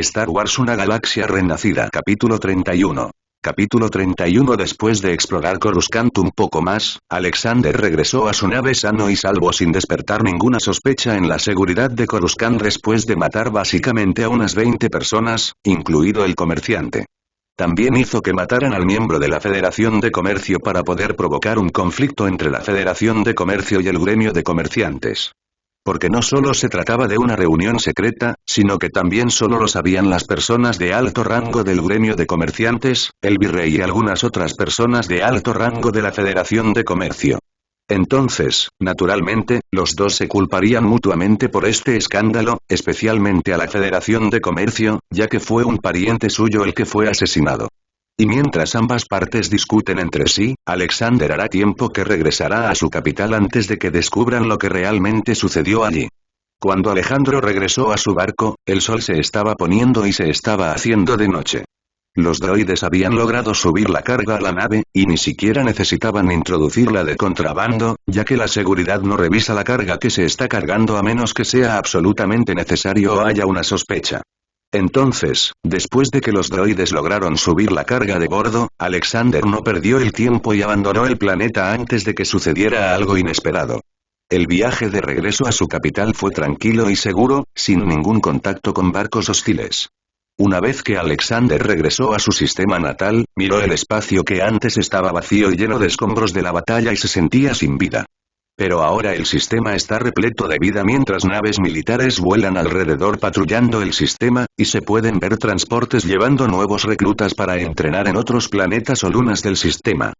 Star Wars: Una galaxia renacida. Capítulo 31. Capítulo 31. Después de explorar Coruscant un poco más, Alexander regresó a su nave sano y salvo sin despertar ninguna sospecha en la seguridad de Coruscant después de matar básicamente a unas 20 personas, incluido el comerciante. También hizo que mataran al miembro de la Federación de Comercio para poder provocar un conflicto entre la Federación de Comercio y el gremio de comerciantes. Porque no solo se trataba de una reunión secreta, sino que también solo lo sabían las personas de alto rango del gremio de comerciantes, el virrey y algunas otras personas de alto rango de la Federación de Comercio. Entonces, naturalmente, los dos se culparían mutuamente por este escándalo, especialmente a la Federación de Comercio, ya que fue un pariente suyo el que fue asesinado. Y mientras ambas partes discuten entre sí, Alexander hará tiempo que regresará a su capital antes de que descubran lo que realmente sucedió allí. Cuando Alejandro regresó a su barco, el sol se estaba poniendo y se estaba haciendo de noche. Los droides habían logrado subir la carga a la nave, y ni siquiera necesitaban introducirla de contrabando, ya que la seguridad no revisa la carga que se está cargando a menos que sea absolutamente necesario o haya una sospecha. Entonces, después de que los droides lograron subir la carga de bordo, Alexander no perdió el tiempo y abandonó el planeta antes de que sucediera algo inesperado. El viaje de regreso a su capital fue tranquilo y seguro, sin ningún contacto con barcos hostiles. Una vez que Alexander regresó a su sistema natal, miró el espacio que antes estaba vacío y lleno de escombros de la batalla y se sentía sin vida. Pero ahora el sistema está repleto de vida mientras naves militares vuelan alrededor patrullando el sistema, y se pueden ver transportes llevando nuevos reclutas para entrenar en otros planetas o lunas del sistema.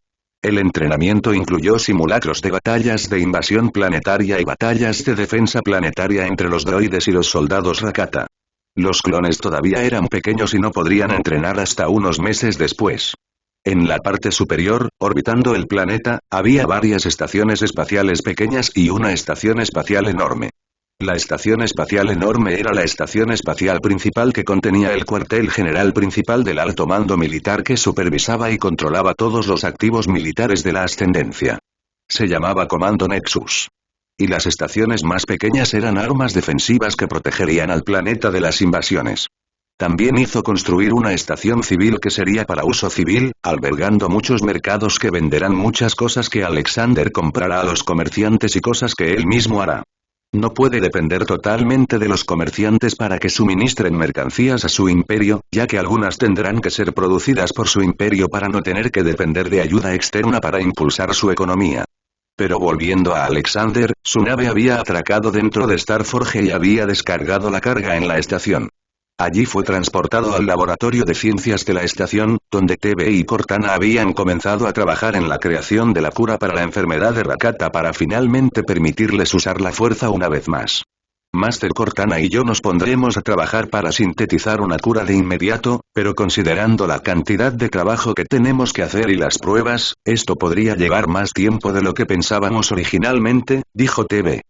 El entrenamiento incluyó simulacros de batallas de invasión planetaria y batallas de defensa planetaria entre los droides y los soldados Rakata. Los clones todavía eran pequeños y no podrían entrenar hasta unos meses después. En la parte superior, orbitando el planeta, había varias estaciones espaciales pequeñas y una estación espacial enorme. La estación espacial enorme era la estación espacial principal que contenía el cuartel general principal del alto mando militar que supervisaba y controlaba todos los activos militares de la ascendencia. Se llamaba Comando Nexus. Y las estaciones más pequeñas eran armas defensivas que protegerían al planeta de las invasiones. También hizo construir una estación civil que sería para uso civil, albergando muchos mercados que venderán muchas cosas que Alexander comprará a los comerciantes y cosas que él mismo hará. No puede depender totalmente de los comerciantes para que suministren mercancías a su imperio, ya que algunas tendrán que ser producidas por su imperio para no tener que depender de ayuda externa para impulsar su economía. Pero volviendo a Alexander, su nave había atracado dentro de Starforge y había descargado la carga en la estación. Allí fue transportado al laboratorio de ciencias de la estación, donde TV y Cortana habían comenzado a trabajar en la creación de la cura para la enfermedad de Rakata para finalmente permitirles usar la fuerza una vez más. Master Cortana y yo nos pondremos a trabajar para sintetizar una cura de inmediato, pero considerando la cantidad de trabajo que tenemos que hacer y las pruebas, esto podría llevar más tiempo de lo que pensábamos originalmente, dijo TV.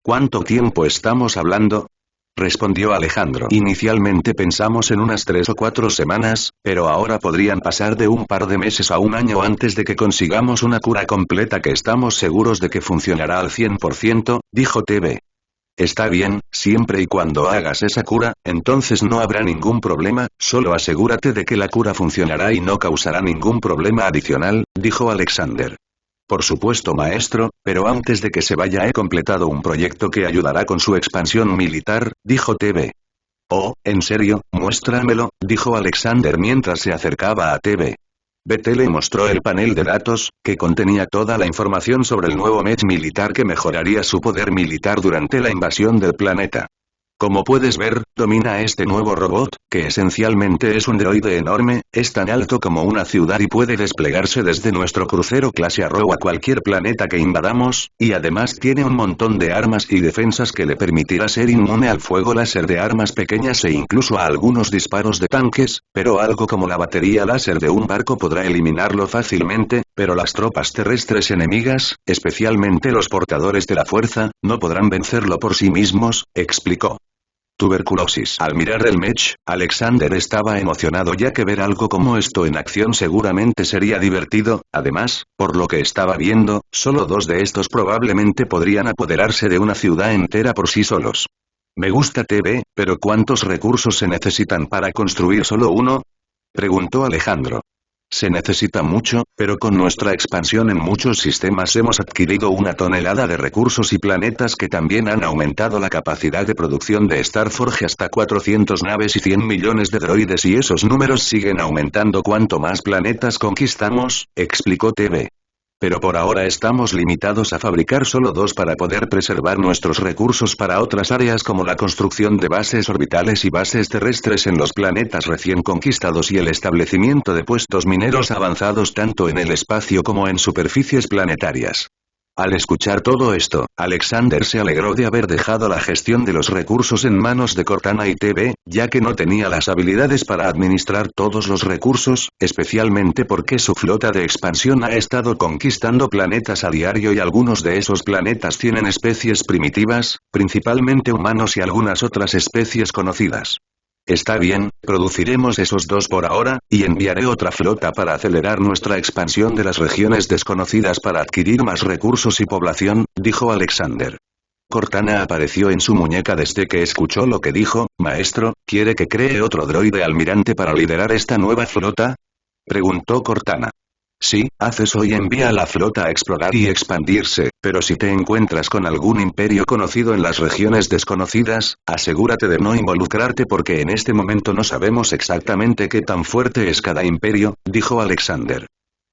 ¿Cuánto tiempo estamos hablando?, respondió Alejandro. Inicialmente pensamos en unas 3 o 4 semanas, pero ahora podrían pasar de un par de meses a un año antes de que consigamos una cura completa que estamos seguros de que funcionará al 100%, dijo TV. Está bien, siempre y cuando hagas esa cura, entonces no habrá ningún problema, solo asegúrate de que la cura funcionará y no causará ningún problema adicional, dijo Alexander. Por supuesto maestro, pero antes de que se vaya he completado un proyecto que ayudará con su expansión militar, dijo TV. Oh, ¿en serio? Muéstramelo, dijo Alexander mientras se acercaba a TV. BT le mostró el panel de datos, que contenía toda la información sobre el nuevo mech militar que mejoraría su poder militar durante la invasión del planeta. Como puedes ver, domina este nuevo robot, que esencialmente es un droide enorme, es tan alto como una ciudad y puede desplegarse desde nuestro crucero clase Arrow a cualquier planeta que invadamos, y además tiene un montón de armas y defensas que le permitirá ser inmune al fuego láser de armas pequeñas e incluso a algunos disparos de tanques, pero algo como la batería láser de un barco podrá eliminarlo fácilmente, pero las tropas terrestres enemigas, especialmente los portadores de la fuerza, no podrán vencerlo por sí mismos, explicó. Tuberculosis. Al mirar el mech, Alexander estaba emocionado ya que ver algo como esto en acción seguramente sería divertido, además, por lo que estaba viendo, solo 2 de estos probablemente podrían apoderarse de una ciudad entera por sí solos. Me gusta TV, pero ¿cuántos recursos se necesitan para construir solo uno? Preguntó Alejandro. Se necesita mucho, pero con nuestra expansión en muchos sistemas hemos adquirido 1 tonelada de recursos y planetas que también han aumentado la capacidad de producción de Starforge hasta 400 naves y 100 millones de droides y esos números siguen aumentando cuanto más planetas conquistamos, explicó TV. Pero por ahora estamos limitados a fabricar solo 2 para poder preservar nuestros recursos para otras áreas como la construcción de bases orbitales y bases terrestres en los planetas recién conquistados y el establecimiento de puestos mineros avanzados tanto en el espacio como en superficies planetarias. Al escuchar todo esto, Alexander se alegró de haber dejado la gestión de los recursos en manos de Cortana y TV, ya que no tenía las habilidades para administrar todos los recursos, especialmente porque su flota de expansión ha estado conquistando planetas a diario y algunos de esos planetas tienen especies primitivas, principalmente humanos y algunas otras especies conocidas. Está bien, produciremos esos 2 por ahora, y enviaré otra flota para acelerar nuestra expansión de las regiones desconocidas para adquirir más recursos y población, dijo Alexander. Cortana apareció en su muñeca desde que escuchó lo que dijo. Maestro, ¿quiere que cree otro droide almirante para liderar esta nueva flota? Preguntó Cortana. Sí, haz eso y envía a la flota a explorar y expandirse, pero si te encuentras con algún imperio conocido en las regiones desconocidas, asegúrate de no involucrarte porque en este momento no sabemos exactamente qué tan fuerte es cada imperio, dijo Alexander.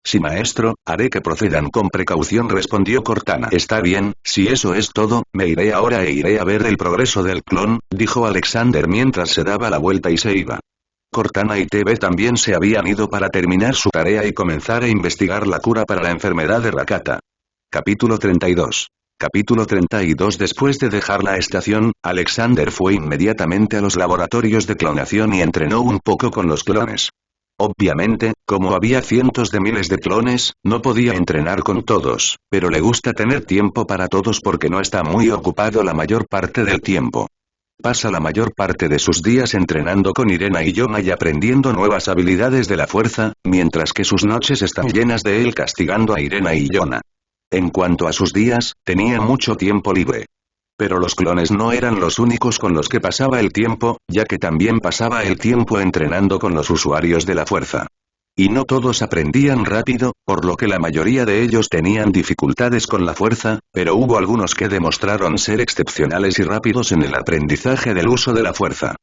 Sí maestro, haré que procedan con precaución, respondió Cortana. Está bien, si eso es todo, me iré ahora e iré a ver el progreso del clon, dijo Alexander mientras se daba la vuelta y se iba. Cortana y TV también se habían ido para terminar su tarea y comenzar a investigar la cura para la enfermedad de Rakata. Capítulo 32. Capítulo 32. Después de dejar la estación, Alexander fue inmediatamente a los laboratorios de clonación y entrenó un poco con los clones. Obviamente, como había cientos de miles de clones, no podía entrenar con todos, pero le gusta tener tiempo para todos porque no está muy ocupado la mayor parte del tiempo. Pasa la mayor parte de sus días entrenando con Irena y Yona y aprendiendo nuevas habilidades de la fuerza, mientras que sus noches están llenas de él castigando a Irena y Yona. En cuanto a sus días, tenía mucho tiempo libre. Pero los clones no eran los únicos con los que pasaba el tiempo, ya que también pasaba el tiempo entrenando con los usuarios de la fuerza. Y no todos aprendían rápido, por lo que la mayoría de ellos tenían dificultades con la fuerza, pero hubo algunos que demostraron ser excepcionales y rápidos en el aprendizaje del uso de la fuerza.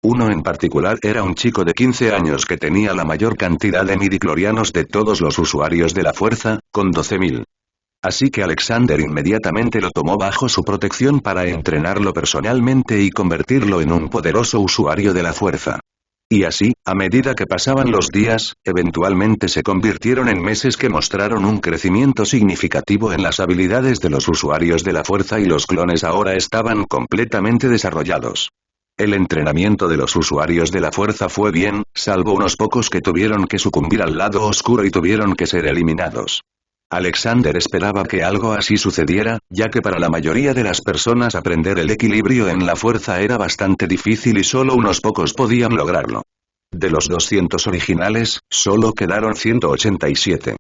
Uno en particular era un chico de 15 años que tenía la mayor cantidad de midichlorianos de todos los usuarios de la fuerza, con 12.000. Así que Alexander inmediatamente lo tomó bajo su protección para entrenarlo personalmente y convertirlo en un poderoso usuario de la fuerza. Y así, a medida que pasaban los días, eventualmente se convirtieron en meses que mostraron un crecimiento significativo en las habilidades de los usuarios de la fuerza y los clones ahora estaban completamente desarrollados. El entrenamiento de los usuarios de la fuerza fue bien, salvo unos pocos que tuvieron que sucumbir al lado oscuro y tuvieron que ser eliminados. Alexander esperaba que algo así sucediera, ya que para la mayoría de las personas aprender el equilibrio en la fuerza era bastante difícil y solo unos pocos podían lograrlo. De los 200 originales, solo quedaron 187.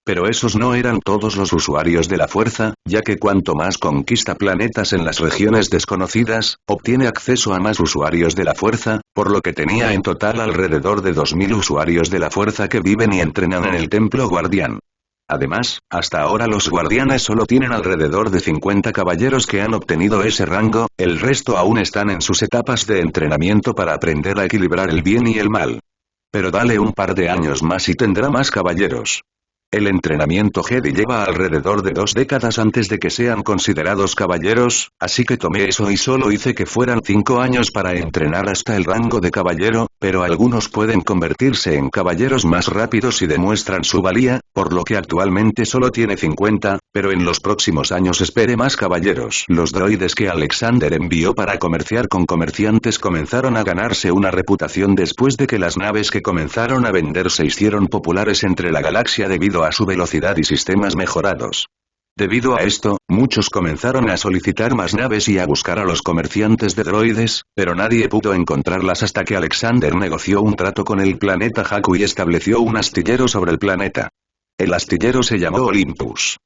Pero esos no eran todos los usuarios de la fuerza, ya que cuanto más conquista planetas en las regiones desconocidas, obtiene acceso a más usuarios de la fuerza, por lo que tenía en total alrededor de 2000 usuarios de la fuerza que viven y entrenan en el templo guardián. Además, hasta ahora los guardianes solo tienen alrededor de 50 caballeros que han obtenido ese rango, el resto aún están en sus etapas de entrenamiento para aprender a equilibrar el bien y el mal. Pero dale un par de años más y tendrá más caballeros. El entrenamiento Jedi lleva alrededor de 2 décadas antes de que sean considerados caballeros, así que tomé eso y solo hice que fueran 5 años para entrenar hasta el rango de caballero, pero algunos pueden convertirse en caballeros más rápidos y demuestran su valía, por lo que actualmente solo tiene 50, pero en los próximos años espere más caballeros. Los droides que Alexander envió para comerciar con comerciantes comenzaron a ganarse una reputación después de que las naves que comenzaron a vender se hicieron populares entre la galaxia debido a su velocidad y sistemas mejorados. Debido a esto, muchos comenzaron a solicitar más naves y a buscar a los comerciantes de droides, pero nadie pudo encontrarlas hasta que Alexander negoció un trato con el planeta Jakku y estableció un astillero sobre el planeta. El astillero se llamó Olympus.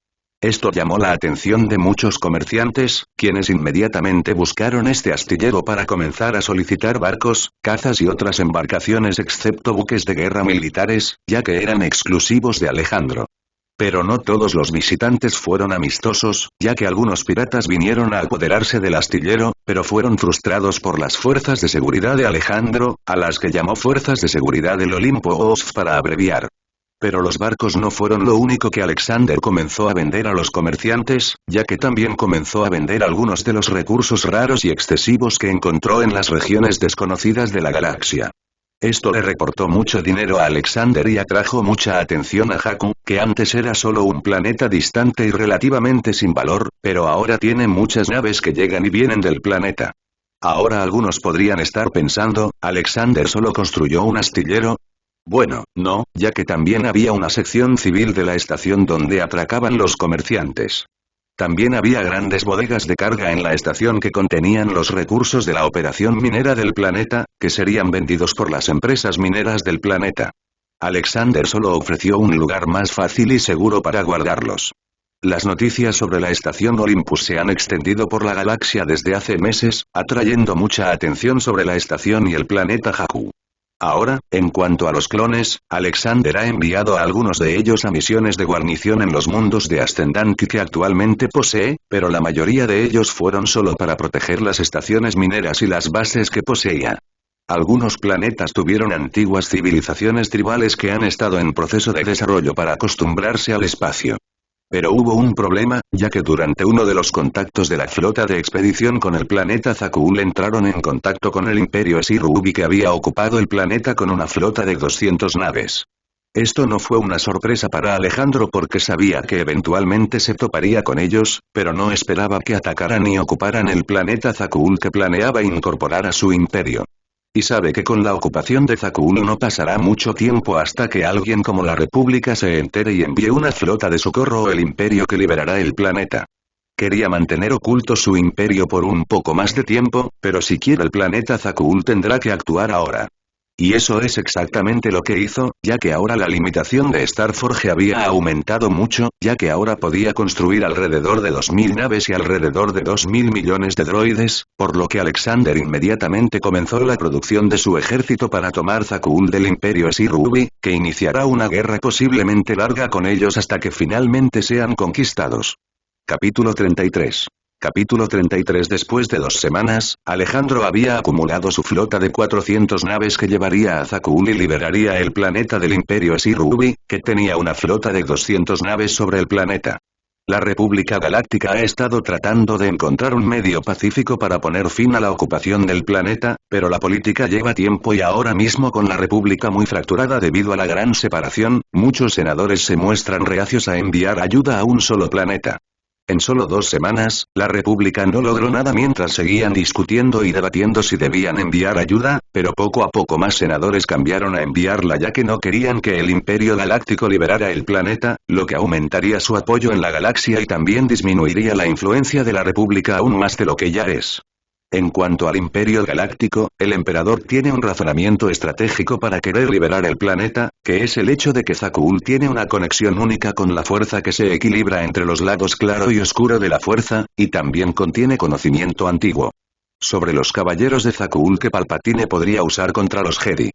Esto llamó la atención de muchos comerciantes, quienes inmediatamente buscaron este astillero para comenzar a solicitar barcos, cazas y otras embarcaciones excepto buques de guerra militares, ya que eran exclusivos de Alejandro. Pero no todos los visitantes fueron amistosos, ya que algunos piratas vinieron a apoderarse del astillero, pero fueron frustrados por las fuerzas de seguridad de Alejandro, a las que llamó Fuerzas de Seguridad del Olimpo o OSF para abreviar. Pero los barcos no fueron lo único que Alexander comenzó a vender a los comerciantes, ya que también comenzó a vender algunos de los recursos raros y excesivos que encontró en las regiones desconocidas de la galaxia. Esto le reportó mucho dinero a Alexander y atrajo mucha atención a Jakku, que antes era solo un planeta distante y relativamente sin valor, pero ahora tiene muchas naves que llegan y vienen del planeta. Ahora algunos podrían estar pensando, ¿Alexander solo construyó un astillero? Bueno, no, ya que también había una sección civil de la estación donde atracaban los comerciantes. También había grandes bodegas de carga en la estación que contenían los recursos de la operación minera del planeta, que serían vendidos por las empresas mineras del planeta. Alexander solo ofreció un lugar más fácil y seguro para guardarlos. Las noticias sobre la estación Olympus se han extendido por la galaxia desde hace meses, atrayendo mucha atención sobre la estación y el planeta Jakku. Ahora, en cuanto a los clones, Alexander ha enviado a algunos de ellos a misiones de guarnición en los mundos de Ascendanti que actualmente posee, pero la mayoría de ellos fueron solo para proteger las estaciones mineras y las bases que poseía. Algunos planetas tuvieron antiguas civilizaciones tribales que han estado en proceso de desarrollo para acostumbrarse al espacio. Pero hubo un problema, ya que durante uno de los contactos de la flota de expedición con el planeta Zakul entraron en contacto con el Imperio Esirubi que había ocupado el planeta con una flota de 200 naves. Esto no fue una sorpresa para Alejandro porque sabía que eventualmente se toparía con ellos, pero no esperaba que atacaran y ocuparan el planeta Zakul que planeaba incorporar a su imperio. Y sabe que con la ocupación de Zakul no pasará mucho tiempo hasta que alguien como la República se entere y envíe una flota de socorro o el imperio que liberará el planeta. Quería mantener oculto su imperio por un poco más de tiempo, pero si quiere el planeta Zakul tendrá que actuar ahora. Y eso es exactamente lo que hizo, ya que ahora la limitación de Starforge había aumentado mucho, ya que ahora podía construir alrededor de 2000 naves y alrededor de 2000 millones de droides, por lo que Alexander inmediatamente comenzó la producción de su ejército para tomar Zakul del Imperio Esirubi, que iniciará una guerra posiblemente larga con ellos hasta que finalmente sean conquistados. Capítulo 33. Capítulo 33. Después de 2 semanas, Alejandro había acumulado su flota de 400 naves que llevaría a Zakul y liberaría el planeta del Imperio Esirubi, que tenía una flota de 200 naves sobre el planeta. La República Galáctica ha estado tratando de encontrar un medio pacífico para poner fin a la ocupación del planeta, pero la política lleva tiempo y ahora mismo con la República muy fracturada debido a la gran separación, muchos senadores se muestran reacios a enviar ayuda a un solo planeta. En solo 2 semanas, la República no logró nada mientras seguían discutiendo y debatiendo si debían enviar ayuda, pero poco a poco más senadores cambiaron a enviarla ya que no querían que el Imperio Galáctico liberara el planeta, lo que aumentaría su apoyo en la galaxia y también disminuiría la influencia de la República aún más de lo que ya es. En cuanto al Imperio Galáctico, el emperador tiene un razonamiento estratégico para querer liberar el planeta, que es el hecho de que Zakul tiene una conexión única con la fuerza que se equilibra entre los lados claro y oscuro de la fuerza, y también contiene conocimiento antiguo sobre los caballeros de Zakul que Palpatine podría usar contra los Jedi.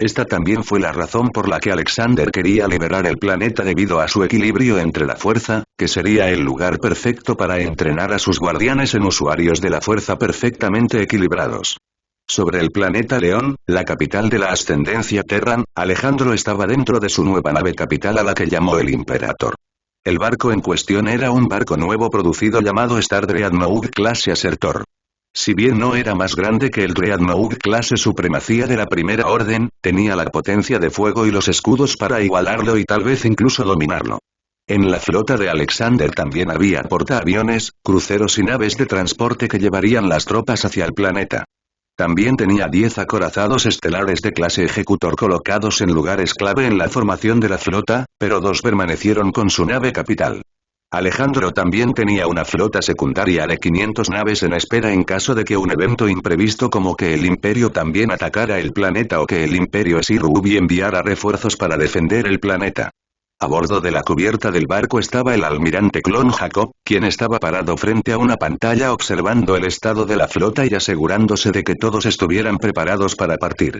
Esta también fue la razón por la que Alexander quería liberar el planeta debido a su equilibrio entre la fuerza, que sería el lugar perfecto para entrenar a sus guardianes en usuarios de la fuerza perfectamente equilibrados. Sobre el planeta León, la capital de la ascendencia Terran, Alejandro estaba dentro de su nueva nave capital a la que llamó el Imperator. El barco en cuestión era un barco nuevo producido llamado Star Dreadnought clase Asertor. Si bien no era más grande que el Dreadnought clase Supremacía de la Primera Orden, tenía la potencia de fuego y los escudos para igualarlo y tal vez incluso dominarlo. En la flota de Alexander también había portaaviones, cruceros y naves de transporte que llevarían las tropas hacia el planeta. También tenía 10 acorazados estelares de clase Ejecutor colocados en lugares clave en la formación de la flota, pero 2 permanecieron con su nave capital. Alejandro también tenía una flota secundaria de 500 naves en espera en caso de que un evento imprevisto como que el Imperio también atacara el planeta o que el Imperio Esirubi enviara refuerzos para defender el planeta. A bordo de la cubierta del barco estaba el almirante Clon Jacob, quien estaba parado frente a una pantalla observando el estado de la flota y asegurándose de que todos estuvieran preparados para partir.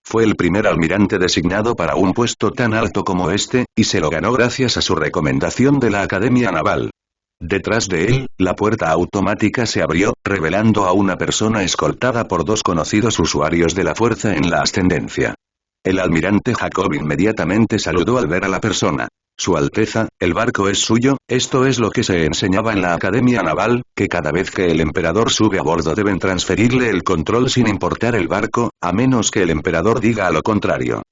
Fue el primer almirante designado para un puesto tan alto como este, y se lo ganó gracias a su recomendación de la Academia Naval. Detrás de él, la puerta automática se abrió, revelando a una persona escoltada por dos conocidos usuarios de la fuerza en la ascendencia. El almirante Jacob inmediatamente saludó al ver a la persona. Su Alteza, el barco es suyo. Esto es lo que se enseñaba en la Academia Naval, que cada vez que el emperador sube a bordo deben transferirle el control sin importar el barco, a menos que el emperador diga lo contrario.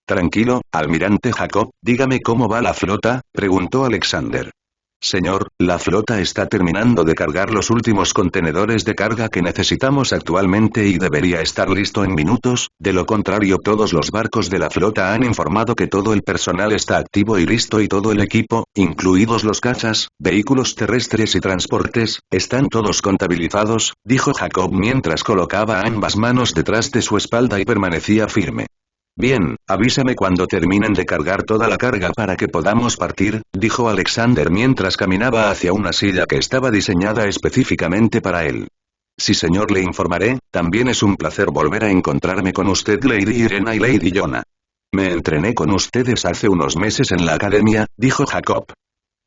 Tranquilo, almirante Jacob, dígame cómo va la flota, preguntó Alexander. Señor, la flota está terminando de cargar los últimos contenedores de carga que necesitamos actualmente y debería estar listo en minutos, de lo contrario todos los barcos de la flota han informado que todo el personal está activo y listo y todo el equipo, incluidos los cazas, vehículos terrestres y transportes, están todos contabilizados, dijo Jacob mientras colocaba ambas manos detrás de su espalda y permanecía firme. Bien, avísame cuando terminen de cargar toda la carga para que podamos partir, dijo Alexander mientras caminaba hacia una silla que estaba diseñada específicamente para él. Sí señor, le informaré. También es un placer volver a encontrarme con usted Lady Irena y Lady Yona. Me entrené con ustedes hace unos meses en la academia, dijo Jacob.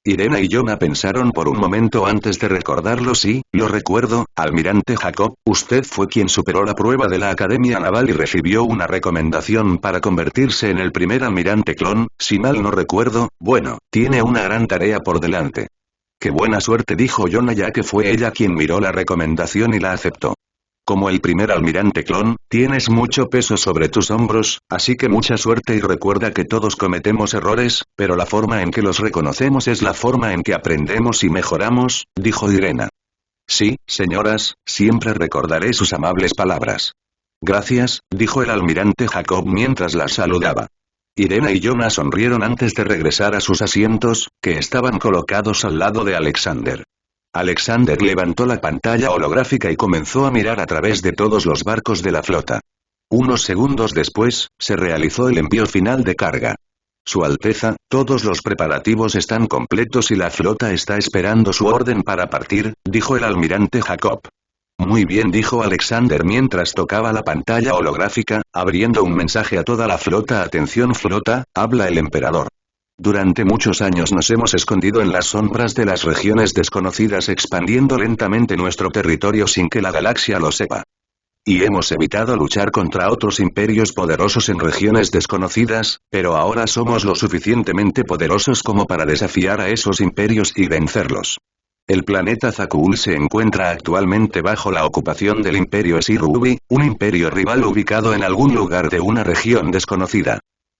Irena y Yona pensaron por un momento antes de recordarlo. Sí, lo recuerdo, almirante Jacob, usted fue quien superó la prueba de la Academia Naval y recibió una recomendación para convertirse en el primer almirante clon, si mal no recuerdo. Bueno, tiene una gran tarea por delante. Qué buena suerte, dijo Yona, ya que fue ella quien miró la recomendación y la aceptó. Como el primer almirante clon, tienes mucho peso sobre tus hombros, así que mucha suerte y recuerda que todos cometemos errores, pero la forma en que los reconocemos es la forma en que aprendemos y mejoramos, dijo Irena. Sí, señoras, siempre recordaré sus amables palabras. Gracias, dijo el almirante Jacob mientras las saludaba. Irena y Yona sonrieron antes de regresar a sus asientos, que estaban colocados al lado de Alexander. Alexander levantó la pantalla holográfica y comenzó a mirar a través de todos los barcos de la flota. Unos segundos después, se realizó el envío final de carga. Su Alteza, todos los preparativos están completos y la flota está esperando su orden para partir, dijo el almirante Jacob. Muy bien, dijo Alexander mientras tocaba la pantalla holográfica, abriendo un mensaje a toda la flota. Atención flota, habla el emperador. Durante muchos años nos hemos escondido en las sombras de las regiones desconocidas expandiendo lentamente nuestro territorio sin que la galaxia lo sepa. Y hemos evitado luchar contra otros imperios poderosos en regiones desconocidas, pero ahora somos lo suficientemente poderosos como para desafiar a esos imperios y vencerlos. El planeta Zakuul se encuentra actualmente bajo la ocupación del Imperio Esir-Ubi, un imperio rival ubicado en algún lugar de una región desconocida.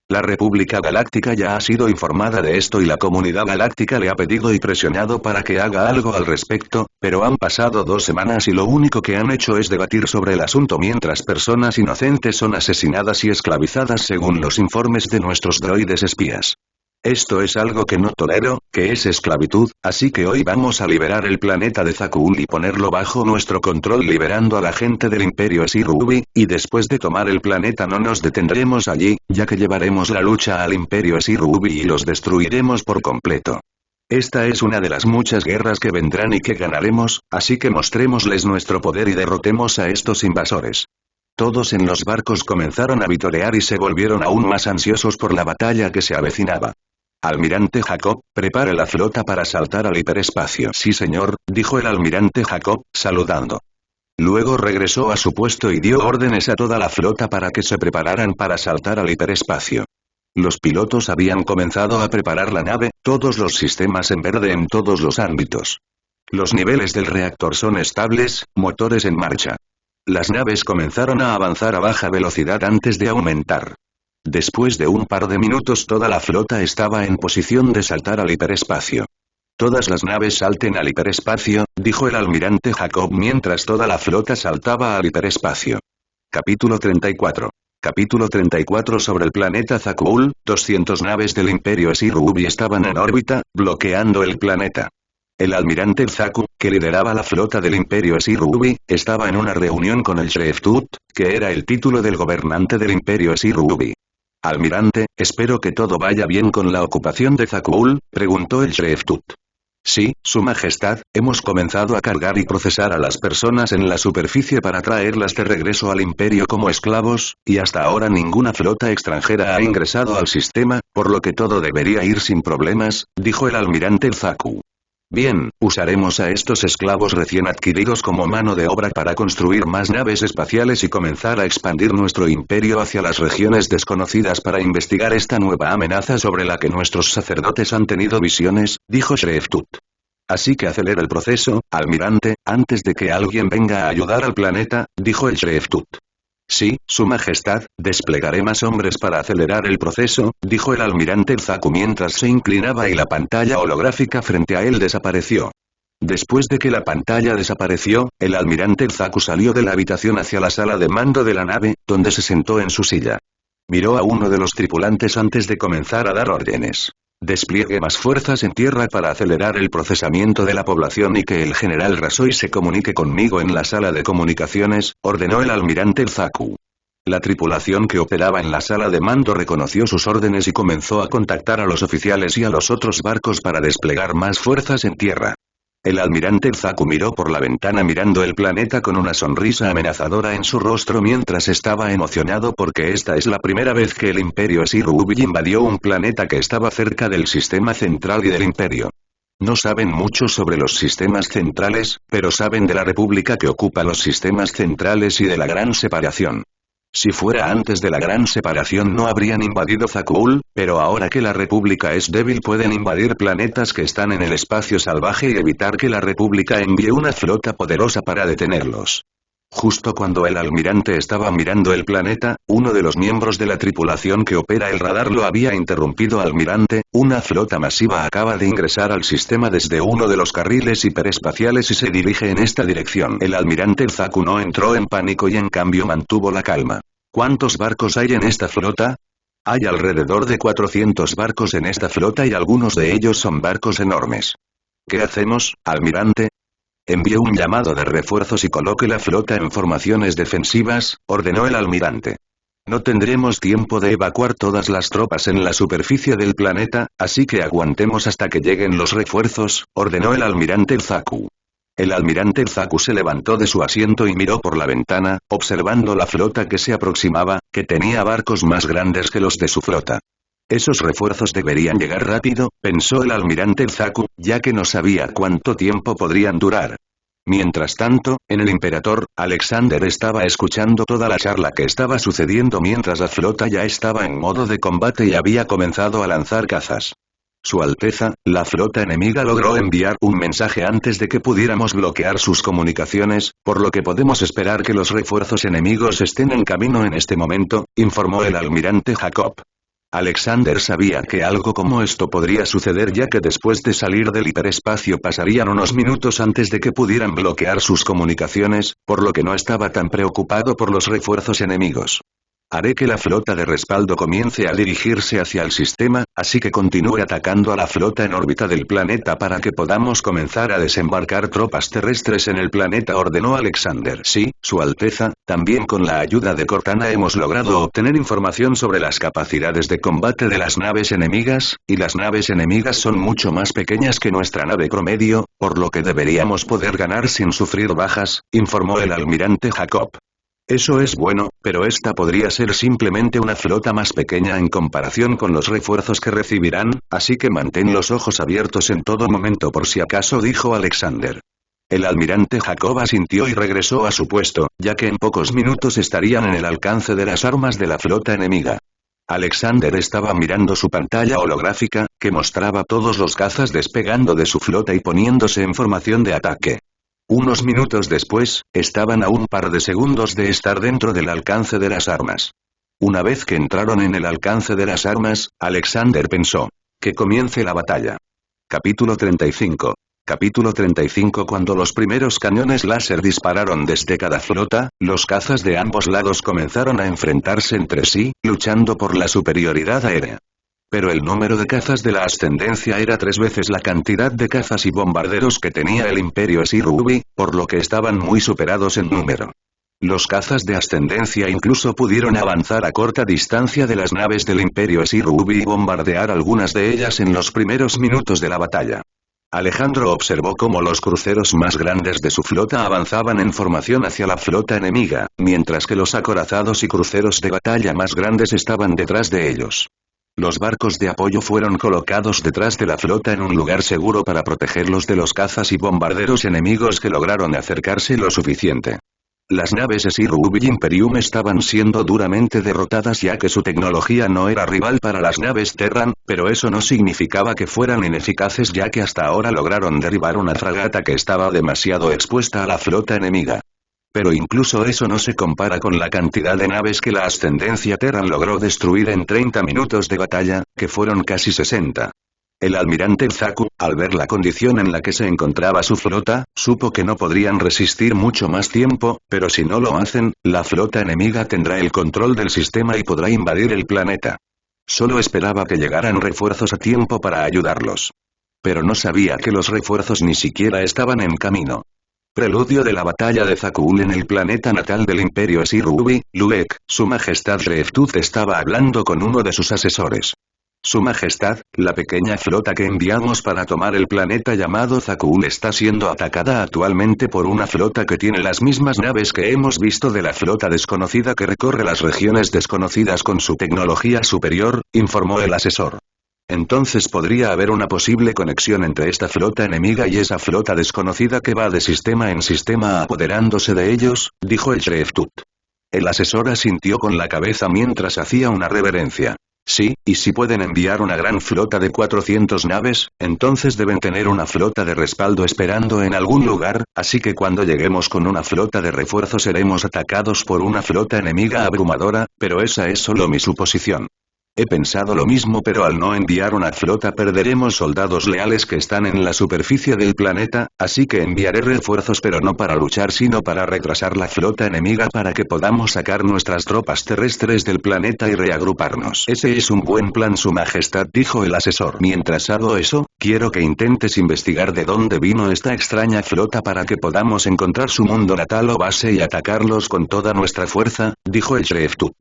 La República Galáctica ya ha sido informada de esto y la comunidad galáctica le ha pedido y presionado para que haga algo al respecto, pero han pasado 2 semanas y lo único que han hecho es debatir sobre el asunto mientras personas inocentes son asesinadas y esclavizadas según los informes de nuestros droides espías. Esto es algo que no tolero, que es esclavitud, así que hoy vamos a liberar el planeta de Zakuul y ponerlo bajo nuestro control liberando a la gente del Imperio Esir-Ubi, y después de tomar el planeta no nos detendremos allí, ya que llevaremos la lucha al Imperio Esir-Ubi y los destruiremos por completo. Esta es una de las muchas guerras que vendrán y que ganaremos, así que mostrémosles nuestro poder y derrotemos a estos invasores. Todos en los barcos comenzaron a vitorear y se volvieron aún más ansiosos por la batalla que se avecinaba. Almirante Jacob, prepare la flota para saltar al hiperespacio. Sí señor, dijo el almirante Jacob, saludando. Luego regresó a su puesto y dio órdenes a toda la flota para que se prepararan para saltar al hiperespacio. Los pilotos habían comenzado a preparar la nave, todos los sistemas en verde en todos los ámbitos. Los niveles del reactor son estables, motores en marcha. Las naves comenzaron a avanzar a baja velocidad antes de aumentar. Después de un par de minutos toda la flota estaba en posición de saltar al hiperespacio. Todas las naves salten al hiperespacio, dijo el almirante Jacob mientras toda la flota saltaba al hiperespacio. Capítulo 34. Capítulo 34. Sobre el planeta Zakuul, 200 naves del Imperio Esir-Ubi estaban en órbita, bloqueando el planeta. El almirante Zaku, que lideraba la flota del Imperio Esir-Ubi, estaba en una reunión con el Shreftut, que era el título del gobernante del Imperio Esir-Ubi. Almirante, espero que todo vaya bien con la ocupación de Zakuul, preguntó el Sheriff Tut. Sí, Su Majestad, hemos comenzado a cargar y procesar a las personas en la superficie para traerlas de regreso al imperio como esclavos, y hasta ahora ninguna flota extranjera ha ingresado al sistema, por lo que todo debería ir sin problemas, dijo el almirante Zaku. Bien, usaremos a estos esclavos recién adquiridos como mano de obra para construir más naves espaciales y comenzar a expandir nuestro imperio hacia las regiones desconocidas para investigar esta nueva amenaza sobre la que nuestros sacerdotes han tenido visiones, dijo Sheriff Tut. Así que acelera el proceso, almirante, antes de que alguien venga a ayudar al planeta, dijo el Sheriff Tut. Sí, Su Majestad, desplegaré más hombres para acelerar el proceso, dijo el almirante Zaku mientras se inclinaba y la pantalla holográfica frente a él desapareció. Después de que la pantalla desapareció, el almirante Zaku salió de la habitación hacia la sala de mando de la nave, donde se sentó en su silla. Miró a uno de los tripulantes antes de comenzar a dar órdenes. Despliegue más fuerzas en tierra para acelerar el procesamiento de la población y que el general Rasoy se comunique conmigo en la sala de comunicaciones, ordenó el almirante Zaku. La tripulación que operaba en la sala de mando reconoció sus órdenes y comenzó a contactar a los oficiales y a los otros barcos para desplegar más fuerzas en tierra. El almirante Zaku miró por la ventana mirando el planeta con una sonrisa amenazadora en su rostro mientras estaba emocionado porque esta es la primera vez que el imperio Shirubi invadió un planeta que estaba cerca del sistema central y del imperio. No saben mucho sobre los sistemas centrales, pero saben de la república que ocupa los sistemas centrales y de la gran separación. Si fuera antes de la gran separación no habrían invadido Zakuul, pero ahora que la república es débil pueden invadir planetas que están en el espacio salvaje y evitar que la república envíe una flota poderosa para detenerlos. Justo cuando el almirante estaba mirando el planeta, uno de los miembros de la tripulación que opera el radar lo había interrumpido. Almirante, una flota masiva acaba de ingresar al sistema desde uno de los carriles hiperespaciales y se dirige en esta dirección. El almirante Zaku no entró en pánico y en cambio mantuvo la calma. ¿Cuántos barcos hay en esta flota? Hay alrededor de 400 barcos en esta flota y algunos de ellos son barcos enormes. ¿Qué hacemos, almirante? Envíe un llamado de refuerzos y coloque la flota en formaciones defensivas, ordenó el almirante. No tendremos tiempo de evacuar todas las tropas en la superficie del planeta, así que aguantemos hasta que lleguen los refuerzos, ordenó el almirante Zaku. El almirante Zaku se levantó de su asiento y miró por la ventana, observando la flota que se aproximaba, que tenía barcos más grandes que los de su flota. Esos refuerzos deberían llegar rápido, pensó el almirante Zaku, ya que no sabía cuánto tiempo podrían durar. Mientras tanto, en el Imperator, Alexander estaba escuchando toda la charla que estaba sucediendo mientras la flota ya estaba en modo de combate y había comenzado a lanzar cazas. Su Alteza, la flota enemiga logró enviar un mensaje antes de que pudiéramos bloquear sus comunicaciones, por lo que podemos esperar que los refuerzos enemigos estén en camino en este momento, informó el almirante Jacob. Alexander sabía que algo como esto podría suceder ya que después de salir del hiperespacio pasarían unos minutos antes de que pudieran bloquear sus comunicaciones, por lo que no estaba tan preocupado por los refuerzos enemigos. Haré que la flota de respaldo comience a dirigirse hacia el sistema, así que continúe atacando a la flota en órbita del planeta para que podamos comenzar a desembarcar tropas terrestres en el planeta, ordenó Alexander. Sí, Su Alteza, también con la ayuda de Cortana hemos logrado obtener información sobre las capacidades de combate de las naves enemigas, y las naves enemigas son mucho más pequeñas que nuestra nave promedio, por lo que deberíamos poder ganar sin sufrir bajas, informó el almirante Jacob. Eso es bueno, pero esta podría ser simplemente una flota más pequeña en comparación con los refuerzos que recibirán, así que mantén los ojos abiertos en todo momento por si acaso, dijo Alexander. El almirante Jacob asintió y regresó a su puesto, ya que en pocos minutos estarían en el alcance de las armas de la flota enemiga. Alexander estaba mirando su pantalla holográfica, que mostraba todos los cazas despegando de su flota y poniéndose en formación de ataque. Unos minutos después, estaban a un par de segundos de estar dentro del alcance de las armas. Una vez que entraron en el alcance de las armas, Alexander pensó: que comience la batalla. Capítulo 35. Capítulo 35. Cuando los primeros cañones láser dispararon desde cada flota, los cazas de ambos lados comenzaron a enfrentarse entre sí, luchando por la superioridad aérea. Pero el número de cazas de la ascendencia era 3 veces la cantidad de cazas y bombarderos que tenía el imperio Shirubi, por lo que estaban muy superados en número. Los cazas de ascendencia incluso pudieron avanzar a corta distancia de las naves del Imperio Esirubi y bombardear algunas de ellas en los primeros minutos de la batalla. Alejandro observó cómo los cruceros más grandes de su flota avanzaban en formación hacia la flota enemiga, mientras que los acorazados y cruceros de batalla más grandes estaban detrás de ellos. Los barcos de apoyo fueron colocados detrás de la flota en un lugar seguro para protegerlos de los cazas y bombarderos enemigos que lograron acercarse lo suficiente. Las naves Esirubi Imperium estaban siendo duramente derrotadas ya que su tecnología no era rival para las naves Terran, pero eso no significaba que fueran ineficaces ya que hasta ahora lograron derribar una fragata que estaba demasiado expuesta a la flota enemiga. Pero incluso eso no se compara con la cantidad de naves que la ascendencia Terran logró destruir en 30 minutos de batalla, que fueron casi 60. El almirante Zaku, al ver la condición en la que se encontraba su flota, supo que no podrían resistir mucho más tiempo, pero si no lo hacen, la flota enemiga tendrá el control del sistema y podrá invadir el planeta. Solo esperaba que llegaran refuerzos a tiempo para ayudarlos. Pero no sabía que los refuerzos ni siquiera estaban en camino. Preludio de la batalla de Zakuul en el planeta natal del Imperio Esirubi, Luek, Su Majestad Reftut estaba hablando con uno de sus asesores. Su Majestad, la pequeña flota que enviamos para tomar el planeta llamado Zakuul está siendo atacada actualmente por una flota que tiene las mismas naves que hemos visto de la flota desconocida que recorre las regiones desconocidas con su tecnología superior, informó el asesor. Entonces podría haber una posible conexión entre esta flota enemiga y esa flota desconocida que va de sistema en sistema apoderándose de ellos, dijo el Shreftut. El asesor asintió con la cabeza mientras hacía una reverencia. Sí, y si pueden enviar una gran flota de 400 naves, entonces deben tener una flota de respaldo esperando en algún lugar, así que cuando lleguemos con una flota de refuerzo seremos atacados por una flota enemiga abrumadora, pero esa es solo mi suposición. He pensado lo mismo, pero al no enviar una flota perderemos soldados leales que están en la superficie del planeta, así que enviaré refuerzos pero no para luchar sino para retrasar la flota enemiga para que podamos sacar nuestras tropas terrestres del planeta y reagruparnos. Ese es un buen plan, Su Majestad, dijo el asesor. Mientras hago eso, quiero que intentes investigar de dónde vino esta extraña flota para que podamos encontrar su mundo natal o base y atacarlos con toda nuestra fuerza, dijo el Shreftut.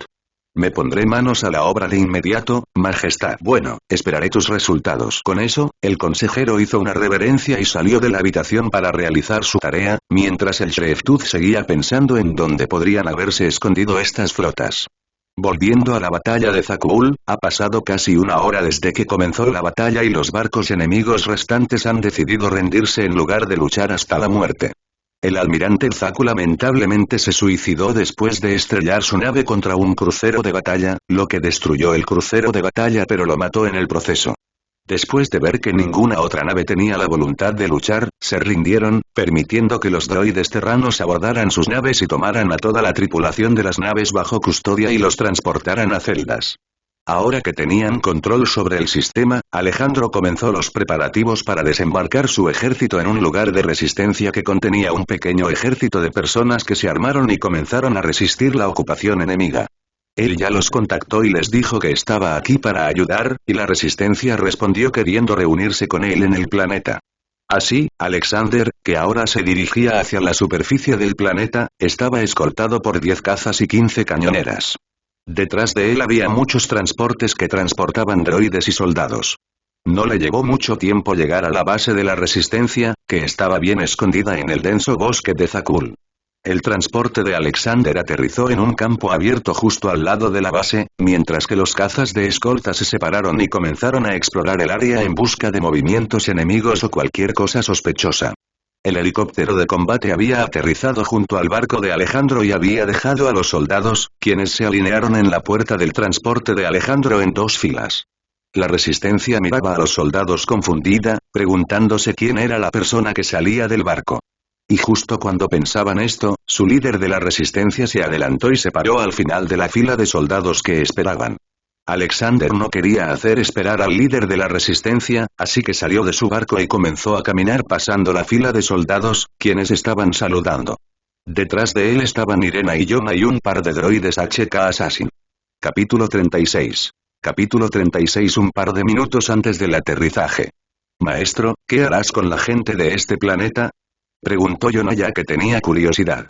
Me pondré manos a la obra de inmediato, Majestad. Bueno, esperaré tus resultados. Con eso, el consejero hizo una reverencia y salió de la habitación para realizar su tarea, mientras el Shreftut seguía pensando en dónde podrían haberse escondido estas flotas. Volviendo a la batalla de Zakuul, ha pasado casi una hora desde que comenzó la batalla y los barcos enemigos restantes han decidido rendirse en lugar de luchar hasta la muerte. El almirante Zaku lamentablemente se suicidó después de estrellar su nave contra un crucero de batalla, lo que destruyó el crucero de batalla pero lo mató en el proceso. Después de ver que ninguna otra nave tenía la voluntad de luchar, se rindieron, permitiendo que los droides terranos abordaran sus naves y tomaran a toda la tripulación de las naves bajo custodia y los transportaran a celdas. Ahora que tenían control sobre el sistema, Alejandro comenzó los preparativos para desembarcar su ejército en un lugar de resistencia que contenía un pequeño ejército de personas que se armaron y comenzaron a resistir la ocupación enemiga. Él ya los contactó y les dijo que estaba aquí para ayudar, y la resistencia respondió queriendo reunirse con él en el planeta. Así, Alexander, que ahora se dirigía hacia la superficie del planeta, estaba escoltado por 10 cazas y 15 cañoneras. Detrás de él había muchos transportes que transportaban droides y soldados. No le llevó mucho tiempo llegar a la base de la resistencia, que estaba bien escondida en el denso bosque de Zakuul. El transporte de Alexander aterrizó en un campo abierto justo al lado de la base, mientras que los cazas de escolta se separaron y comenzaron a explorar el área en busca de movimientos enemigos o cualquier cosa sospechosa. El helicóptero de combate había aterrizado junto al barco de Alejandro y había dejado a los soldados, quienes se alinearon en la puerta del transporte de Alejandro en 2 filas. La resistencia miraba a los soldados confundida, preguntándose quién era la persona que salía del barco. Y justo cuando pensaban esto, su líder de la resistencia se adelantó y se paró al final de la fila de soldados que esperaban. Alexander no quería hacer esperar al líder de la resistencia, así que salió de su barco y comenzó a caminar pasando la fila de soldados, quienes estaban saludando. Detrás de él estaban Irena y Yona y un par de droides HK Assassin. Capítulo 36. Capítulo 36. Un par de minutos antes del aterrizaje. Maestro, ¿qué harás con la gente de este planeta? Preguntó Yona ya que tenía curiosidad.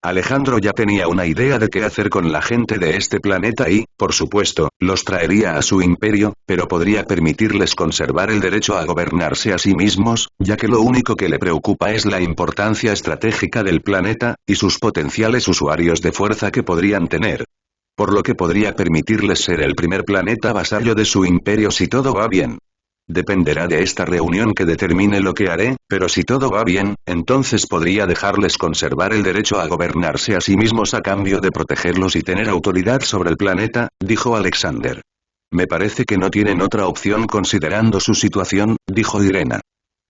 Alejandro ya tenía una idea de qué hacer con la gente de este planeta y, por supuesto, los traería a su imperio, pero podría permitirles conservar el derecho a gobernarse a sí mismos, ya que lo único que le preocupa es la importancia estratégica del planeta, y sus potenciales usuarios de fuerza que podrían tener. Por lo que podría permitirles ser el primer planeta vasallo de su imperio si todo va bien. Dependerá de esta reunión que determine lo que haré, pero si todo va bien, entonces podría dejarles conservar el derecho a gobernarse a sí mismos a cambio de protegerlos y tener autoridad sobre el planeta, dijo Alexander. Me parece que no tienen otra opción considerando su situación, dijo Irena.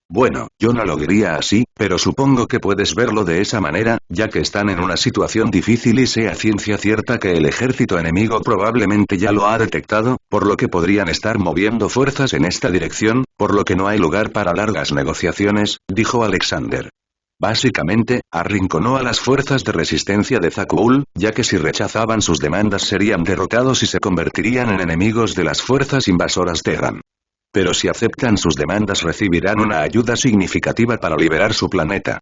Bueno, yo no lo diría así, pero supongo que puedes verlo de esa manera, ya que están en una situación difícil y sea ciencia cierta que el ejército enemigo probablemente ya lo ha detectado, por lo que podrían estar moviendo fuerzas en esta dirección, por lo que no hay lugar para largas negociaciones, dijo Alexander. Básicamente, arrinconó a las fuerzas de resistencia de Zakuul, ya que si rechazaban sus demandas serían derrotados y se convertirían en enemigos de las fuerzas invasoras Terran. Pero si aceptan sus demandas recibirán una ayuda significativa para liberar su planeta.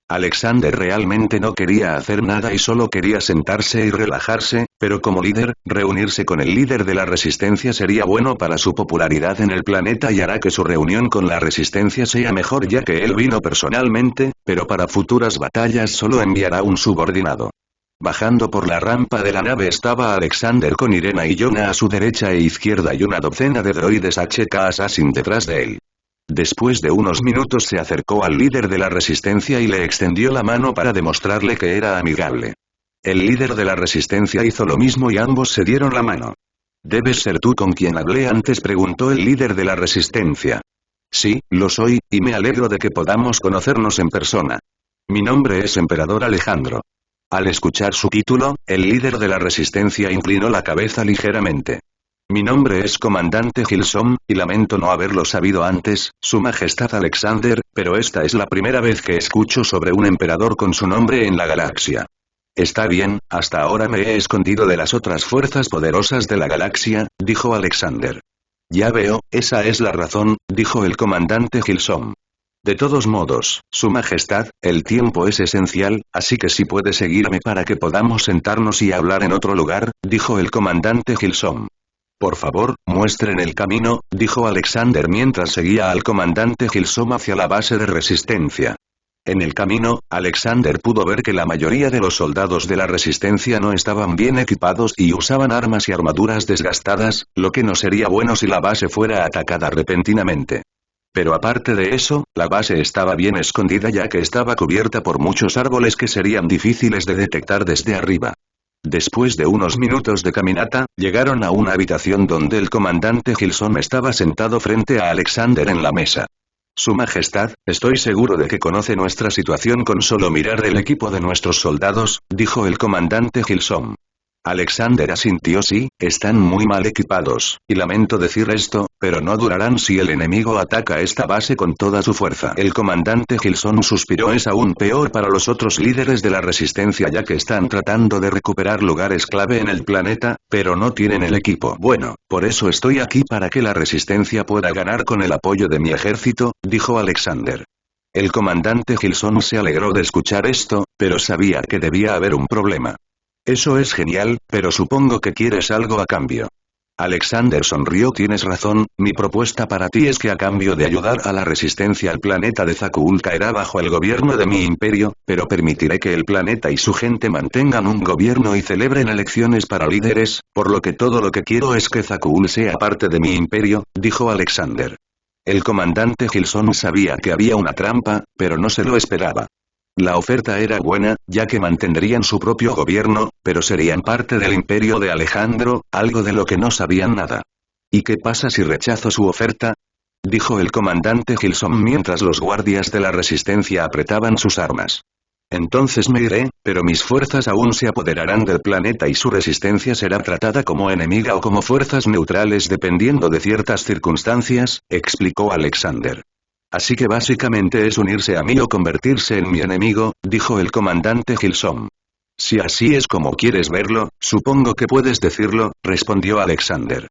Alexander realmente no quería hacer nada y solo quería sentarse y relajarse, pero como líder, reunirse con el líder de la resistencia sería bueno para su popularidad en el planeta y hará que su reunión con la resistencia sea mejor ya que él vino personalmente, pero para futuras batallas solo enviará un subordinado. Bajando por la rampa de la nave estaba Alexander con Irena y Jonah a su derecha e izquierda y una docena de droides HK Assassin detrás de él. Después de unos minutos se acercó al líder de la resistencia y le extendió la mano para demostrarle que era amigable. El líder de la resistencia hizo lo mismo y ambos se dieron la mano. ¿Debes ser tú con quien hablé antes?, preguntó el líder de la resistencia. Sí, lo soy, y me alegro de que podamos conocernos en persona. Mi nombre es Emperador Alejandro. Al escuchar su título, el líder de la resistencia inclinó la cabeza ligeramente. Mi nombre es Comandante Gilsom, y lamento no haberlo sabido antes, Su Majestad Alexander, pero esta es la primera vez que escucho sobre un emperador con su nombre en la galaxia. Está bien, hasta ahora me he escondido de las otras fuerzas poderosas de la galaxia, dijo Alexander. Ya veo, esa es la razón, dijo el comandante Gilsom. De todos modos, Su Majestad, el tiempo es esencial, así que si puede seguirme para que podamos sentarnos y hablar en otro lugar, dijo el comandante Gilsom. Por favor, muestren el camino, dijo Alexander mientras seguía al comandante Gilsom hacia la base de resistencia. En el camino, Alexander pudo ver que la mayoría de los soldados de la resistencia no estaban bien equipados y usaban armas y armaduras desgastadas, lo que no sería bueno si la base fuera atacada repentinamente. Pero aparte de eso, la base estaba bien escondida ya que estaba cubierta por muchos árboles que serían difíciles de detectar desde arriba. Después de unos minutos de caminata, llegaron a una habitación donde el comandante Gilsom estaba sentado frente a Alexander en la mesa. Su Majestad, estoy seguro de que conoce nuestra situación con solo mirar el equipo de nuestros soldados, dijo el comandante Gilsom. Alexander asintió. Sí, están muy mal equipados, y lamento decir esto, pero no durarán si el enemigo ataca esta base con toda su fuerza. El comandante Gilsom suspiró. Es aún peor para los otros líderes de la resistencia ya que están tratando de recuperar lugares clave en el planeta, pero no tienen el equipo. Bueno, por eso estoy aquí para que la resistencia pueda ganar con el apoyo de mi ejército, dijo Alexander. El comandante Gilsom se alegró de escuchar esto, pero sabía que debía haber un problema. Eso es genial, pero supongo que quieres algo a cambio. Alexander sonrió. Tienes razón, mi propuesta para ti es que a cambio de ayudar a la resistencia el planeta de Zakuul caerá bajo el gobierno de mi imperio, pero permitiré que el planeta y su gente mantengan un gobierno y celebren elecciones para líderes, por lo que todo lo que quiero es que Zakuul sea parte de mi imperio, dijo Alexander. El comandante Gilsom sabía que había una trampa, pero no se lo esperaba. La oferta era buena, ya que mantendrían su propio gobierno, pero serían parte del imperio de Alejandro, algo de lo que no sabían nada. ¿Y qué pasa si rechazo su oferta?, dijo el comandante Gilsom mientras los guardias de la resistencia apretaban sus armas. Entonces me iré, pero mis fuerzas aún se apoderarán del planeta y su resistencia será tratada como enemiga o como fuerzas neutrales dependiendo de ciertas circunstancias, explicó Alexander. Así que básicamente es unirse a mí o convertirse en mi enemigo, dijo el comandante Gilsom. Si así es como quieres verlo, supongo que puedes decirlo, respondió Alexander.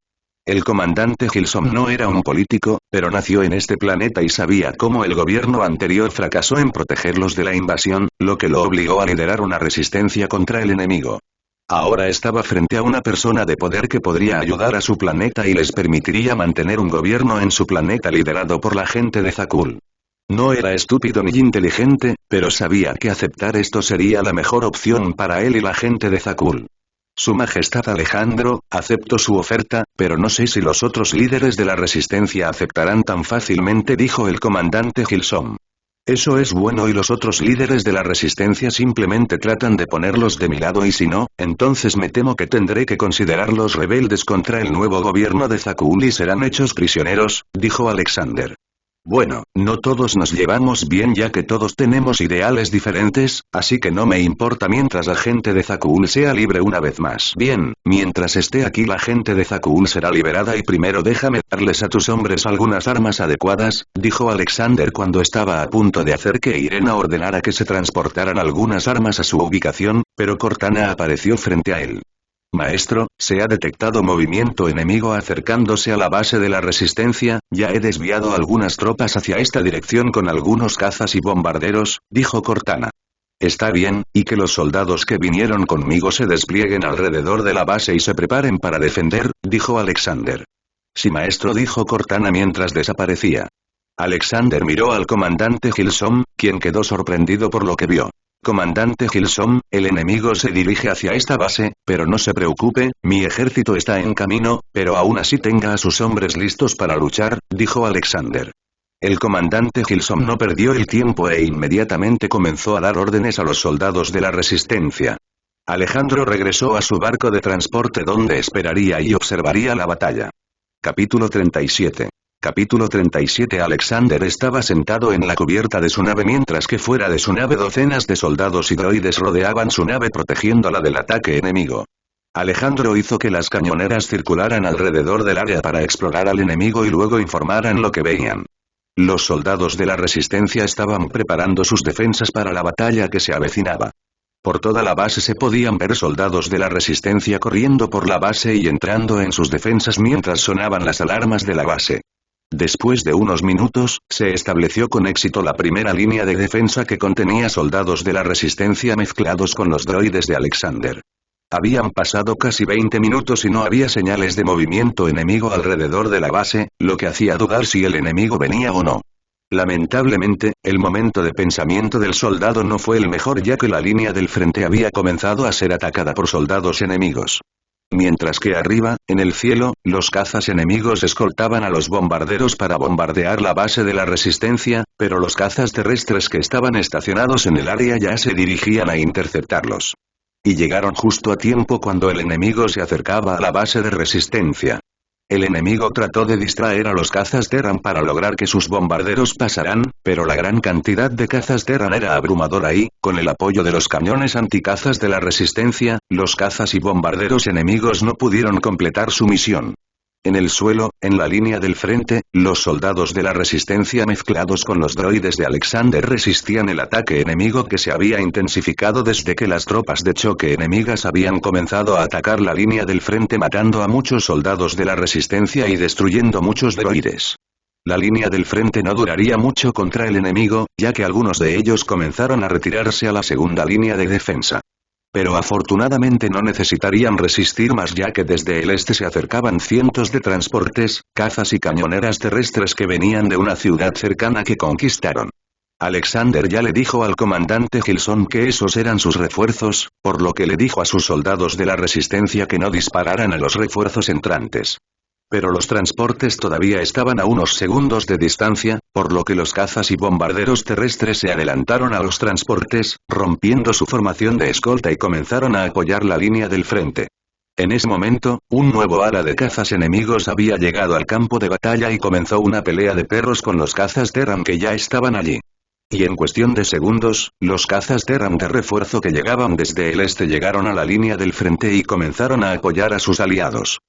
El comandante Gilson no era un político, pero nació en este planeta y sabía cómo el gobierno anterior fracasó en protegerlos de la invasión, lo que lo obligó a liderar una resistencia contra el enemigo. Ahora estaba frente a una persona de poder que podría ayudar a su planeta y les permitiría mantener un gobierno en su planeta liderado por la gente de Zakul. No era estúpido ni inteligente, pero sabía que aceptar esto sería la mejor opción para él y la gente de Zakul. Su Majestad Alejandro, acepto su oferta, pero no sé si los otros líderes de la resistencia aceptarán tan fácilmente, dijo el comandante Gilson. Eso es bueno y los otros líderes de la resistencia simplemente tratan de ponerlos de mi lado y si no, entonces me temo que tendré que considerar los rebeldes contra el nuevo gobierno de Zakul y serán hechos prisioneros, dijo Alexander. Bueno, no todos nos llevamos bien ya que todos tenemos ideales diferentes, así que no me importa mientras la gente de Zakul sea libre una vez más. Bien, mientras esté aquí la gente de Zakul será liberada y primero déjame darles a tus hombres algunas armas adecuadas, dijo Alexander cuando estaba a punto de hacer que Irena ordenara que se transportaran algunas armas a su ubicación, pero Cortana apareció frente a él. Maestro, se ha detectado movimiento enemigo acercándose a la base de la resistencia, ya he desviado algunas tropas hacia esta dirección con algunos cazas y bombarderos, dijo Cortana. Está bien, y que los soldados que vinieron conmigo se desplieguen alrededor de la base y se preparen para defender, dijo Alexander. Sí maestro, dijo Cortana mientras desaparecía. Alexander miró al comandante Gilson, quien quedó sorprendido por lo que vio. Comandante Gilson, el enemigo se dirige hacia esta base, pero no se preocupe, mi ejército está en camino, pero aún así tenga a sus hombres listos para luchar, dijo Alexander. El comandante Gilson no perdió el tiempo e inmediatamente comenzó a dar órdenes a los soldados de la resistencia. Alejandro regresó a su barco de transporte donde esperaría y observaría la batalla. Capítulo 37. Capítulo 37. Alexander estaba sentado en la cubierta de su nave mientras que fuera de su nave docenas de soldados y droides rodeaban su nave protegiéndola del ataque enemigo. Alejandro hizo que las cañoneras circularan alrededor del área para explorar al enemigo y luego informaran lo que veían. Los soldados de la resistencia estaban preparando sus defensas para la batalla que se avecinaba. Por toda la base se podían ver soldados de la resistencia corriendo por la base y entrando en sus defensas mientras sonaban las alarmas de la base. Después de unos minutos, se estableció con éxito la primera línea de defensa que contenía soldados de la resistencia mezclados con los droides de Alexander. Habían pasado casi 20 minutos y no había señales de movimiento enemigo alrededor de la base, lo que hacía dudar si el enemigo venía o no. Lamentablemente, el momento de pensamiento del soldado no fue el mejor ya que la línea del frente había comenzado a ser atacada por soldados enemigos. Mientras que arriba, en el cielo, los cazas enemigos escoltaban a los bombarderos para bombardear la base de la resistencia, pero los cazas terrestres que estaban estacionados en el área ya se dirigían a interceptarlos. Y llegaron justo a tiempo cuando el enemigo se acercaba a la base de resistencia. El enemigo trató de distraer a los cazas Terran para lograr que sus bombarderos pasaran, pero la gran cantidad de cazas Terran era abrumadora y, con el apoyo de los cañones anticazas de la resistencia, los cazas y bombarderos enemigos no pudieron completar su misión. En el suelo, en la línea del frente, los soldados de la resistencia mezclados con los droides de Alexander resistían el ataque enemigo que se había intensificado desde que las tropas de choque enemigas habían comenzado a atacar la línea del frente matando a muchos soldados de la resistencia y destruyendo muchos droides. La línea del frente no duraría mucho contra el enemigo, ya que algunos de ellos comenzaron a retirarse a la segunda línea de defensa. Pero afortunadamente no necesitarían resistir más ya que desde el este se acercaban cientos de transportes, cazas y cañoneras terrestres que venían de una ciudad cercana que conquistaron. Alexander ya le dijo al comandante Gilson que esos eran sus refuerzos, por lo que le dijo a sus soldados de la resistencia que no dispararan a los refuerzos entrantes. Pero los transportes todavía estaban a unos segundos de distancia, por lo que los cazas y bombarderos terrestres se adelantaron a los transportes, rompiendo su formación de escolta y comenzaron a apoyar la línea del frente. En ese momento, un nuevo ala de cazas enemigos había llegado al campo de batalla y comenzó una pelea de perros con los cazas Terran que ya estaban allí. Y en cuestión de segundos, los cazas Terran de refuerzo que llegaban desde el este llegaron a la línea del frente y comenzaron a apoyar a sus aliados.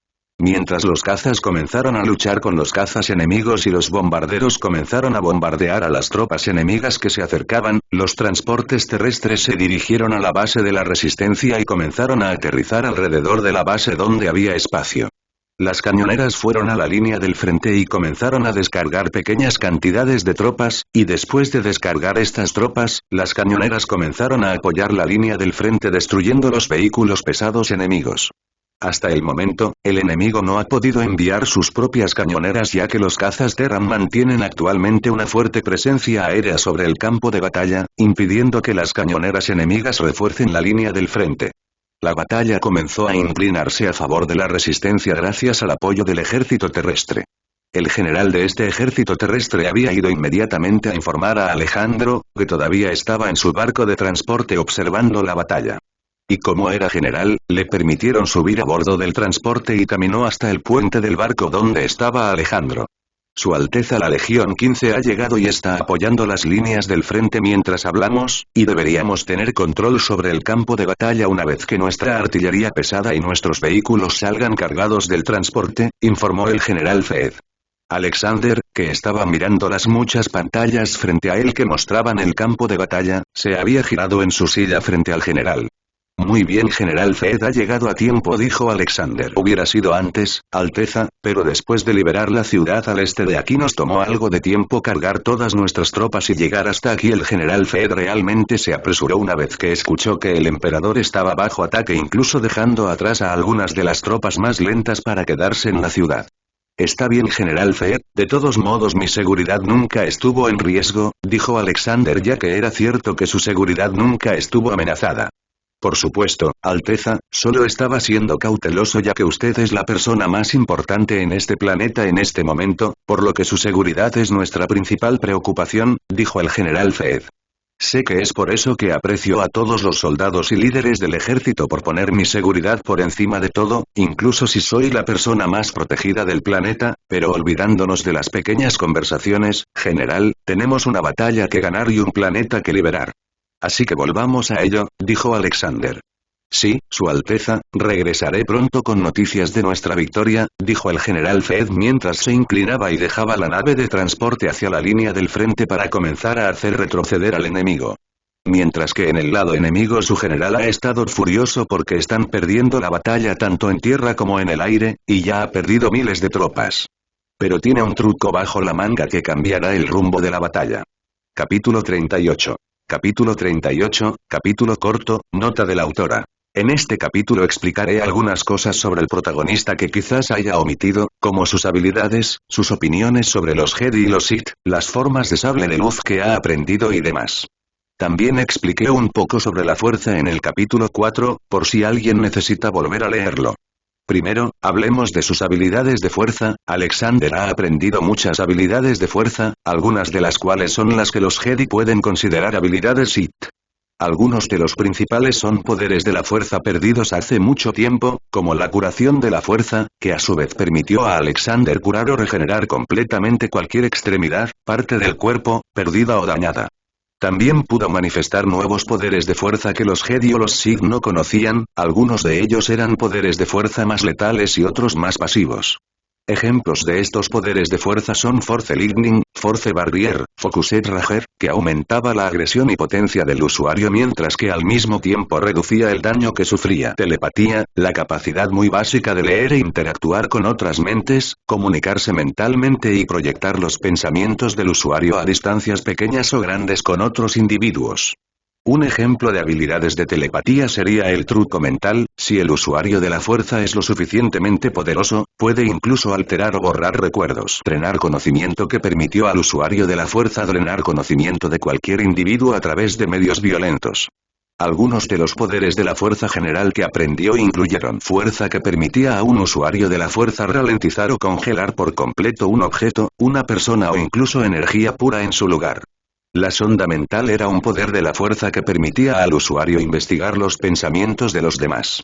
Mientras los cazas comenzaron a luchar con los cazas enemigos y los bombarderos comenzaron a bombardear a las tropas enemigas que se acercaban, los transportes terrestres se dirigieron a la base de la resistencia y comenzaron a aterrizar alrededor de la base donde había espacio. Las cañoneras fueron a la línea del frente y comenzaron a descargar pequeñas cantidades de tropas, y después de descargar estas tropas, las cañoneras comenzaron a apoyar la línea del frente destruyendo los vehículos pesados enemigos. Hasta el momento, el enemigo no ha podido enviar sus propias cañoneras ya que los cazas Terran mantienen actualmente una fuerte presencia aérea sobre el campo de batalla, impidiendo que las cañoneras enemigas refuercen la línea del frente. La batalla comenzó a inclinarse a favor de la resistencia gracias al apoyo del ejército terrestre. El general de este ejército terrestre había ido inmediatamente a informar a Alejandro, que todavía estaba en su barco de transporte observando la batalla. Y como era general, le permitieron subir a bordo del transporte y caminó hasta el puente del barco donde estaba Alejandro. Su Alteza la Legión 15 ha llegado y está apoyando las líneas del frente mientras hablamos, y deberíamos tener control sobre el campo de batalla una vez que nuestra artillería pesada y nuestros vehículos salgan cargados del transporte, informó el general Fed. Alexander, que estaba mirando las muchas pantallas frente a él que mostraban el campo de batalla, se había girado en su silla frente al general. Muy bien, General Fed ha llegado a tiempo, dijo Alexander. Hubiera sido antes, Alteza, pero después de liberar la ciudad al este de aquí nos tomó algo de tiempo cargar todas nuestras tropas y llegar hasta aquí. El General Fed realmente se apresuró una vez que escuchó que el emperador estaba bajo ataque, incluso dejando atrás a algunas de las tropas más lentas para quedarse en la ciudad. Está bien, General Fed, de todos modos mi seguridad nunca estuvo en riesgo, dijo Alexander, ya que era cierto que su seguridad nunca estuvo amenazada. Por supuesto, Alteza, solo estaba siendo cauteloso ya que usted es la persona más importante en este planeta en este momento, por lo que su seguridad es nuestra principal preocupación, dijo el general Fed. Sé que es por eso que aprecio a todos los soldados y líderes del ejército por poner mi seguridad por encima de todo, incluso si soy la persona más protegida del planeta, pero olvidándonos de las pequeñas conversaciones, general, tenemos una batalla que ganar y un planeta que liberar. Así que volvamos a ello, dijo Alexander. Sí, Su Alteza, regresaré pronto con noticias de nuestra victoria, dijo el general Fed mientras se inclinaba y dejaba la nave de transporte hacia la línea del frente para comenzar a hacer retroceder al enemigo. Mientras que en el lado enemigo su general ha estado furioso porque están perdiendo la batalla tanto en tierra como en el aire, y ya ha perdido miles de tropas. Pero tiene un truco bajo la manga que cambiará el rumbo de la batalla. Capítulo 38. Capítulo 38, capítulo corto, nota de la autora. En este capítulo explicaré algunas cosas sobre el protagonista que quizás haya omitido, como sus habilidades, sus opiniones sobre los Jedi y los Sith, las formas de sable de luz que ha aprendido y demás. También expliqué un poco sobre la fuerza en el capítulo 4, por si alguien necesita volver a leerlo. Primero, hablemos de sus habilidades de fuerza. Alexander ha aprendido muchas habilidades de fuerza, algunas de las cuales son las que los Jedi pueden considerar habilidades Sith. Algunos de los principales son poderes de la fuerza perdidos hace mucho tiempo, como la curación de la fuerza, que a su vez permitió a Alexander curar o regenerar completamente cualquier extremidad, parte del cuerpo, perdida o dañada. También pudo manifestar nuevos poderes de fuerza que los Jedi o los Sith no conocían, algunos de ellos eran poderes de fuerza más letales y otros más pasivos. Ejemplos de estos poderes de fuerza son Force Lightning, Force Barrier, Focused Rage, que aumentaba la agresión y potencia del usuario mientras que al mismo tiempo reducía el daño que sufría. Telepatía, la capacidad muy básica de leer e interactuar con otras mentes, comunicarse mentalmente y proyectar los pensamientos del usuario a distancias pequeñas o grandes con otros individuos. Un ejemplo de habilidades de telepatía sería el truco mental. Si el usuario de la fuerza es lo suficientemente poderoso, puede incluso alterar o borrar recuerdos. Drenar conocimiento, que permitió al usuario de la fuerza drenar conocimiento de cualquier individuo a través de medios violentos. Algunos de los poderes de la fuerza general que aprendió incluyeron fuerza, que permitía a un usuario de la fuerza ralentizar o congelar por completo un objeto, una persona o incluso energía pura en su lugar. La sonda mental era un poder de la fuerza que permitía al usuario investigar los pensamientos de los demás.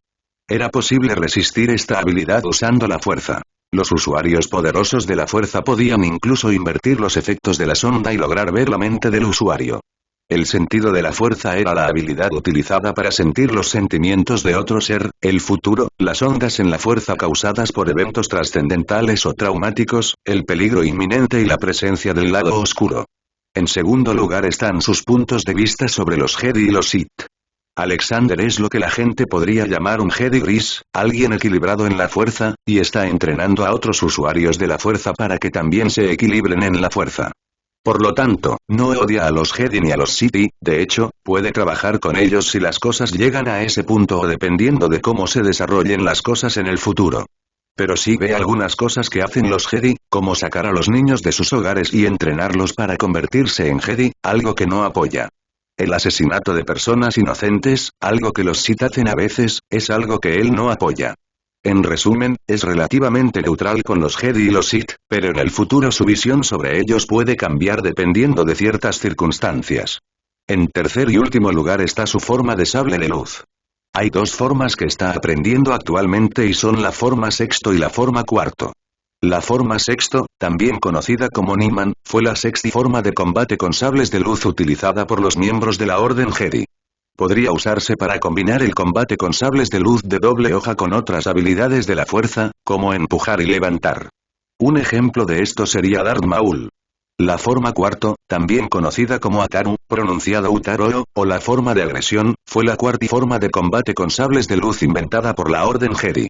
Era posible resistir esta habilidad usando la fuerza. Los usuarios poderosos de la fuerza podían incluso invertir los efectos de la sonda y lograr ver la mente del usuario. El sentido de la fuerza era la habilidad utilizada para sentir los sentimientos de otro ser, el futuro, las ondas en la fuerza causadas por eventos trascendentales o traumáticos, el peligro inminente y la presencia del lado oscuro. En segundo lugar están sus puntos de vista sobre los Jedi y los Sith. Alexander es lo que la gente podría llamar un Jedi gris, alguien equilibrado en la fuerza, y está entrenando a otros usuarios de la fuerza para que también se equilibren en la fuerza. Por lo tanto, no odia a los Jedi ni a los Sith, de hecho, puede trabajar con ellos si las cosas llegan a ese punto o dependiendo de cómo se desarrollen las cosas en el futuro. Pero sí ve algunas cosas que hacen los Jedi, como sacar a los niños de sus hogares y entrenarlos para convertirse en Jedi, algo que no apoya. El asesinato de personas inocentes, algo que los Sith hacen a veces, es algo que él no apoya. En resumen, es relativamente neutral con los Jedi y los Sith, pero en el futuro su visión sobre ellos puede cambiar dependiendo de ciertas circunstancias. En tercer y último lugar está su forma de sable de luz. Hay dos formas que está aprendiendo actualmente y son la forma sexto y la forma cuarto. La forma sexto, también conocida como Niman, fue la sexta forma de combate con sables de luz utilizada por los miembros de la Orden Jedi. Podría usarse para combinar el combate con sables de luz de doble hoja con otras habilidades de la fuerza, como empujar y levantar. Un ejemplo de esto sería Darth Maul. La forma cuarto, también conocida como Ataru, pronunciado Utaro, o la forma de agresión, fue la cuarta forma de combate con sables de luz inventada por la Orden Jedi.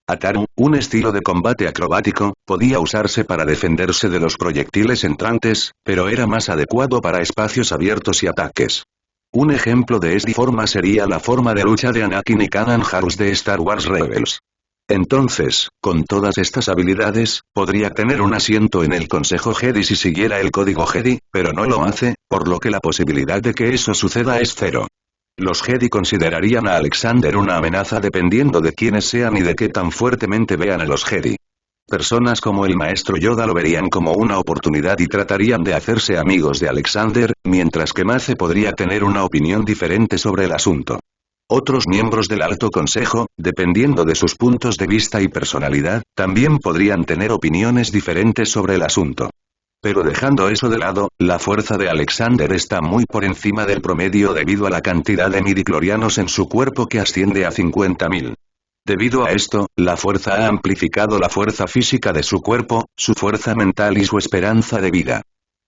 Ataru, un estilo de combate acrobático, podía usarse para defenderse de los proyectiles entrantes, pero era más adecuado para espacios abiertos y ataques. Un ejemplo de esta forma sería la forma de lucha de Anakin y Kanan Jarrus de Star Wars Rebels. Entonces, con todas estas habilidades, podría tener un asiento en el Consejo Jedi si siguiera el código Jedi, pero no lo hace, por lo que la posibilidad de que eso suceda es cero. Los Jedi considerarían a Alexander una amenaza dependiendo de quiénes sean y de qué tan fuertemente vean a los Jedi. Personas como el maestro Yoda lo verían como una oportunidad y tratarían de hacerse amigos de Alexander, mientras que Mace podría tener una opinión diferente sobre el asunto. Otros miembros del Alto Consejo, dependiendo de sus puntos de vista y personalidad, también podrían tener opiniones diferentes sobre el asunto. Pero dejando eso de lado, la fuerza de Alexander está muy por encima del promedio debido a la cantidad de midichlorianos en su cuerpo que asciende a 50.000. Debido a esto, la fuerza ha amplificado la fuerza física de su cuerpo, su fuerza mental y su esperanza de vida.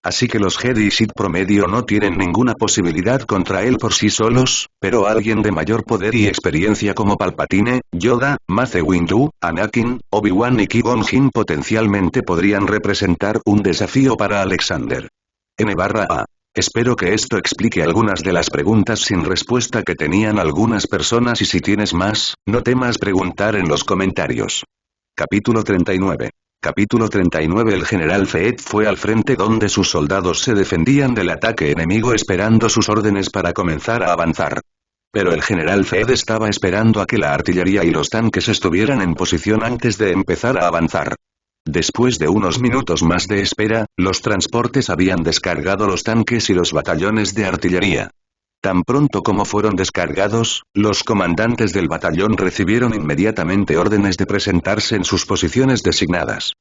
Así que los Jedi y Sith promedio no tienen ninguna posibilidad contra él por sí solos, pero alguien de mayor poder y experiencia como Palpatine, Yoda, Mace Windu, Anakin, Obi-Wan y Qui-Gon Jinn potencialmente podrían representar un desafío para Alexander. N/A. Espero que esto explique algunas de las preguntas sin respuesta que tenían algunas personas y si tienes más, no temas preguntar en los comentarios. Capítulo 39. Capítulo 39. El general Fett fue al frente donde sus soldados se defendían del ataque enemigo esperando sus órdenes para comenzar a avanzar. Pero el general Fett estaba esperando a que la artillería y los tanques estuvieran en posición antes de empezar a avanzar. Después de unos minutos más de espera, los transportes habían descargado los tanques y los batallones de artillería. Tan pronto como fueron descargados, los comandantes del batallón recibieron inmediatamente órdenes de presentarse en sus posiciones designadas.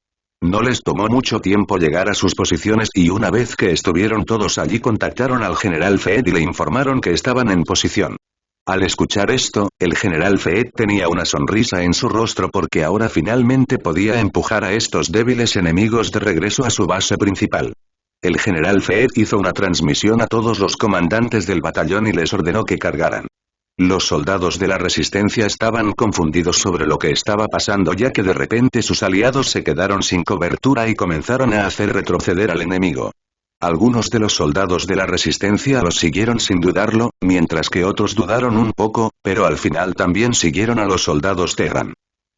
No les tomó mucho tiempo llegar a sus posiciones y una vez que estuvieron todos allí contactaron al general Fett y le informaron que estaban en posición. Al escuchar esto, el general Fett tenía una sonrisa en su rostro porque ahora finalmente podía empujar a estos débiles enemigos de regreso a su base principal. El general Fett hizo una transmisión a todos los comandantes del batallón y les ordenó que cargaran. Los soldados de la resistencia estaban confundidos sobre lo que estaba pasando ya que de repente sus aliados se quedaron sin cobertura y comenzaron a hacer retroceder al enemigo. Algunos de los soldados de la resistencia los siguieron sin dudarlo, mientras que otros dudaron un poco, pero al final también siguieron a los soldados Terran.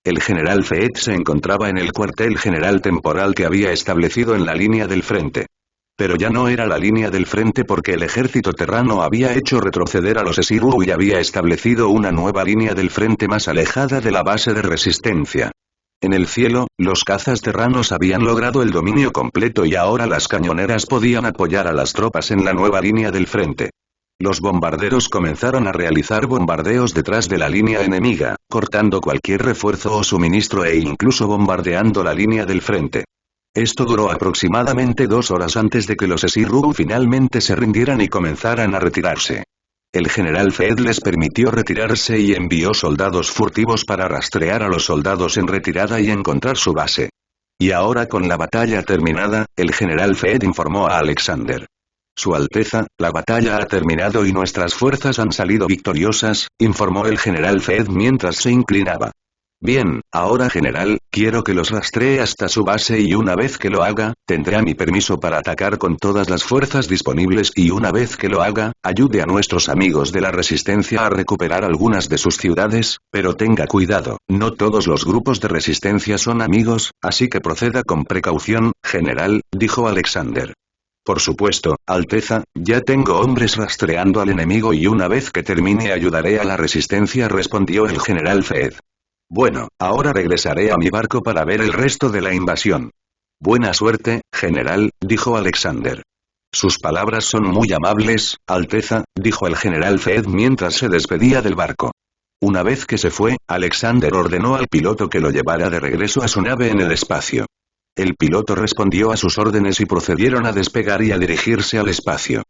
El general Fett se encontraba en el cuartel general temporal que había establecido en la línea del frente. Pero ya no era la línea del frente porque el ejército terrano había hecho retroceder a los Esiru y había establecido una nueva línea del frente más alejada de la base de resistencia. En el cielo, los cazas terranos habían logrado el dominio completo y ahora las cañoneras podían apoyar a las tropas en la nueva línea del frente. Los bombarderos comenzaron a realizar bombardeos detrás de la línea enemiga, cortando cualquier refuerzo o suministro e incluso bombardeando la línea del frente. Esto duró aproximadamente 2 horas antes de que los Esiru finalmente se rindieran y comenzaran a retirarse. El general Fett les permitió retirarse y envió soldados furtivos para rastrear a los soldados en retirada y encontrar su base. Y ahora con la batalla terminada, el general Fett informó a Alexander. Su Alteza, la batalla ha terminado y nuestras fuerzas han salido victoriosas, informó el general Fed mientras se inclinaba. Bien, ahora general, quiero que los rastree hasta su base y una vez que lo haga, tendrá mi permiso para atacar con todas las fuerzas disponibles y una vez que lo haga, ayude a nuestros amigos de la resistencia a recuperar algunas de sus ciudades, pero tenga cuidado, no todos los grupos de resistencia son amigos, así que proceda con precaución, general, dijo Alexander. Por supuesto, Alteza, ya tengo hombres rastreando al enemigo y una vez que termine ayudaré a la resistencia, respondió el general Fed. Bueno, ahora regresaré a mi barco para ver el resto de la invasión. Buena suerte, general, dijo Alexander. Sus palabras son muy amables, Alteza, dijo el general Fed mientras se despedía del barco. Una vez que se fue, Alexander ordenó al piloto que lo llevara de regreso a su nave en el espacio. El piloto respondió a sus órdenes y procedieron a despegar y a dirigirse al espacio.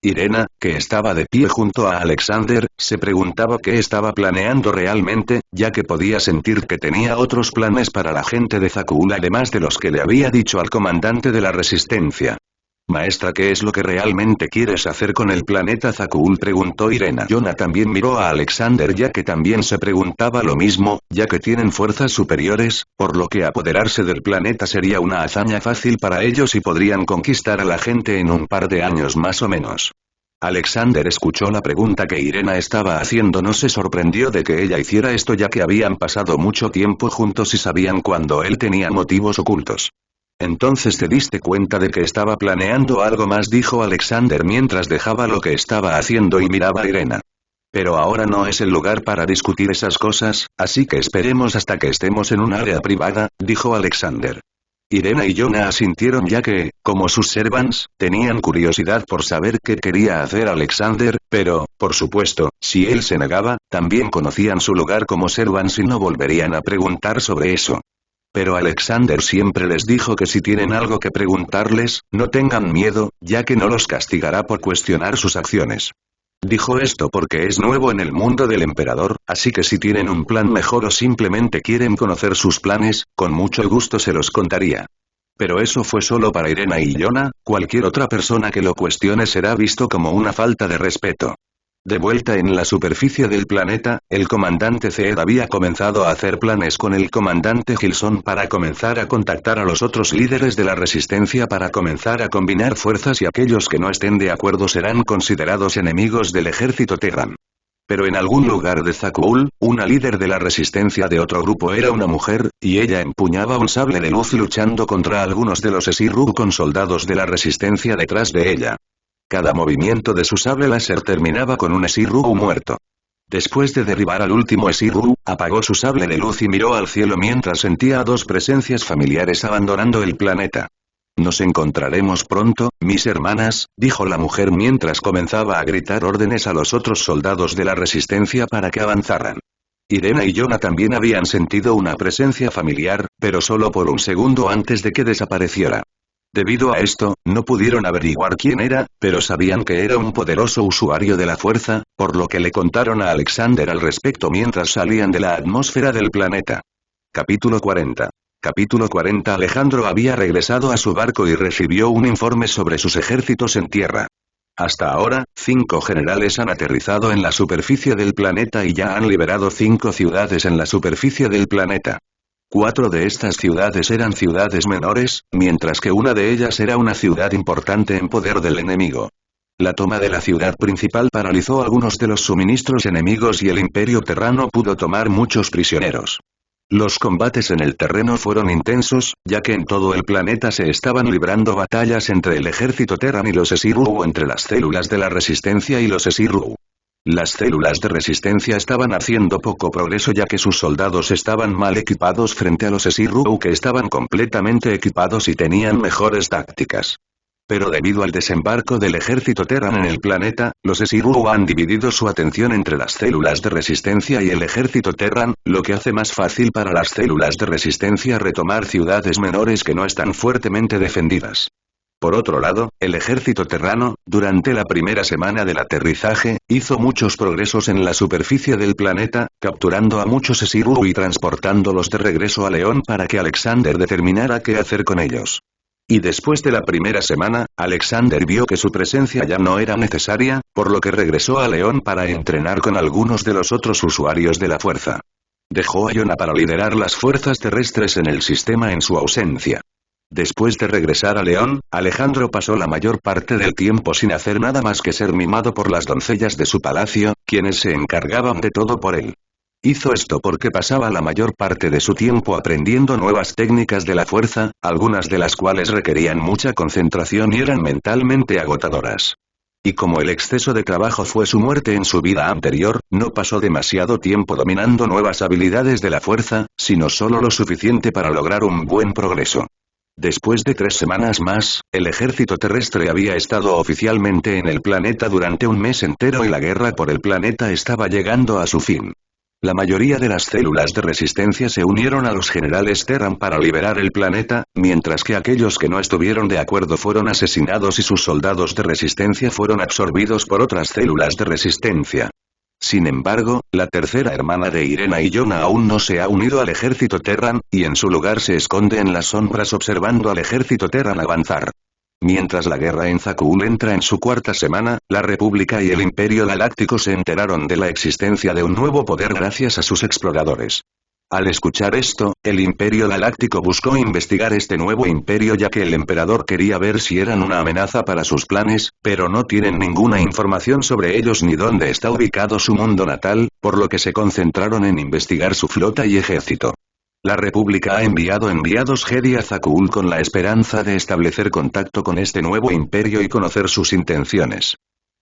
Irena, que estaba de pie junto a Alexander, se preguntaba qué estaba planeando realmente, ya que podía sentir que tenía otros planes para la gente de Zakuul además de los que le había dicho al comandante de la resistencia. Maestra, ¿qué es lo que realmente quieres hacer con el planeta Zakuul?, preguntó Irena. Yona también miró a Alexander ya que también se preguntaba lo mismo, ya que tienen fuerzas superiores, por lo que apoderarse del planeta sería una hazaña fácil para ellos y podrían conquistar a la gente en un par de años más o menos. Alexander escuchó la pregunta que Irena estaba haciendo, no se sorprendió de que ella hiciera esto ya que habían pasado mucho tiempo juntos y sabían cuando él tenía motivos ocultos. Entonces te diste cuenta de que estaba planeando algo más, dijo Alexander mientras dejaba lo que estaba haciendo y miraba a Irena. Pero ahora no es el lugar para discutir esas cosas, así que esperemos hasta que estemos en un área privada, dijo Alexander. Irena y Yona asintieron ya que, como sus servants, tenían curiosidad por saber qué quería hacer Alexander, pero, por supuesto, si él se negaba, también conocían su lugar como servants y no volverían a preguntar sobre eso. Pero Alexander siempre les dijo que si tienen algo que preguntarles, no tengan miedo, ya que no los castigará por cuestionar sus acciones. Dijo esto porque es nuevo en el mundo del emperador, así que si tienen un plan mejor o simplemente quieren conocer sus planes, con mucho gusto se los contaría. Pero eso fue solo para Irena y Yona, cualquier otra persona que lo cuestione será visto como una falta de respeto. De vuelta en la superficie del planeta, el comandante Zed había comenzado a hacer planes con el comandante Gilson para comenzar a contactar a los otros líderes de la resistencia para comenzar a combinar fuerzas y aquellos que no estén de acuerdo serán considerados enemigos del ejército Terran. Pero en algún lugar de Zakuul, una líder de la resistencia de otro grupo era una mujer, y ella empuñaba un sable de luz luchando contra algunos de los Esirru con soldados de la resistencia detrás de ella. Cada movimiento de su sable láser terminaba con un Esirru muerto. Después de derribar al último Esirru, apagó su sable de luz y miró al cielo mientras sentía a dos presencias familiares abandonando el planeta. Nos encontraremos pronto, mis hermanas, dijo la mujer mientras comenzaba a gritar órdenes a los otros soldados de la resistencia para que avanzaran. Irena y Yona también habían sentido una presencia familiar, pero solo por un segundo antes de que desapareciera. Debido a esto, no pudieron averiguar quién era, pero sabían que era un poderoso usuario de la fuerza, por lo que le contaron a Alexander al respecto mientras salían de la atmósfera del planeta. Capítulo 40. Capítulo 40. Alejandro había regresado a su barco y recibió un informe sobre sus ejércitos en tierra. Hasta ahora, 5 generales han aterrizado en la superficie del planeta y ya han liberado 5 ciudades en la superficie del planeta. 4 de estas ciudades eran ciudades menores, mientras que una de ellas era una ciudad importante en poder del enemigo. La toma de la ciudad principal paralizó algunos de los suministros enemigos y el Imperio Terrano pudo tomar muchos prisioneros. Los combates en el terreno fueron intensos, ya que en todo el planeta se estaban librando batallas entre el ejército Terran y los Esirru o entre las células de la resistencia y los Esirru. Las células de resistencia estaban haciendo poco progreso ya que sus soldados estaban mal equipados frente a los Esirru que estaban completamente equipados y tenían mejores tácticas. Pero debido al desembarco del ejército Terran en el planeta, los Esirru han dividido su atención entre las células de resistencia y el ejército Terran, lo que hace más fácil para las células de resistencia retomar ciudades menores que no están fuertemente defendidas. Por otro lado, el ejército terrano, durante la primera semana del aterrizaje, hizo muchos progresos en la superficie del planeta, capturando a muchos Esirru y transportándolos de regreso a León para que Alexander determinara qué hacer con ellos. Y después de la primera semana, Alexander vio que su presencia ya no era necesaria, por lo que regresó a León para entrenar con algunos de los otros usuarios de la fuerza. Dejó a Yona para liderar las fuerzas terrestres en el sistema en su ausencia. Después de regresar a León, Alejandro pasó la mayor parte del tiempo sin hacer nada más que ser mimado por las doncellas de su palacio, quienes se encargaban de todo por él. Hizo esto porque pasaba la mayor parte de su tiempo aprendiendo nuevas técnicas de la fuerza, algunas de las cuales requerían mucha concentración y eran mentalmente agotadoras. Y como el exceso de trabajo fue su muerte en su vida anterior, no pasó demasiado tiempo dominando nuevas habilidades de la fuerza, sino solo lo suficiente para lograr un buen progreso. Después de 3 semanas más, el ejército terrestre había estado oficialmente en el planeta durante un mes entero y la guerra por el planeta estaba llegando a su fin. La mayoría de las células de resistencia se unieron a los generales Terran para liberar el planeta, mientras que aquellos que no estuvieron de acuerdo fueron asesinados y sus soldados de resistencia fueron absorbidos por otras células de resistencia. Sin embargo, la tercera hermana de Irena y Yona aún no se ha unido al ejército Terran, y en su lugar se esconde en las sombras observando al ejército Terran avanzar. Mientras la guerra en Zakuul entra en su 4ª semana, la República y el Imperio Galáctico se enteraron de la existencia de un nuevo poder gracias a sus exploradores. Al escuchar esto, el Imperio Galáctico buscó investigar este nuevo imperio ya que el emperador quería ver si eran una amenaza para sus planes, pero no tienen ninguna información sobre ellos ni dónde está ubicado su mundo natal, por lo que se concentraron en investigar su flota y ejército. La República ha enviado enviados Jedi a Zakuul con la esperanza de establecer contacto con este nuevo imperio y conocer sus intenciones.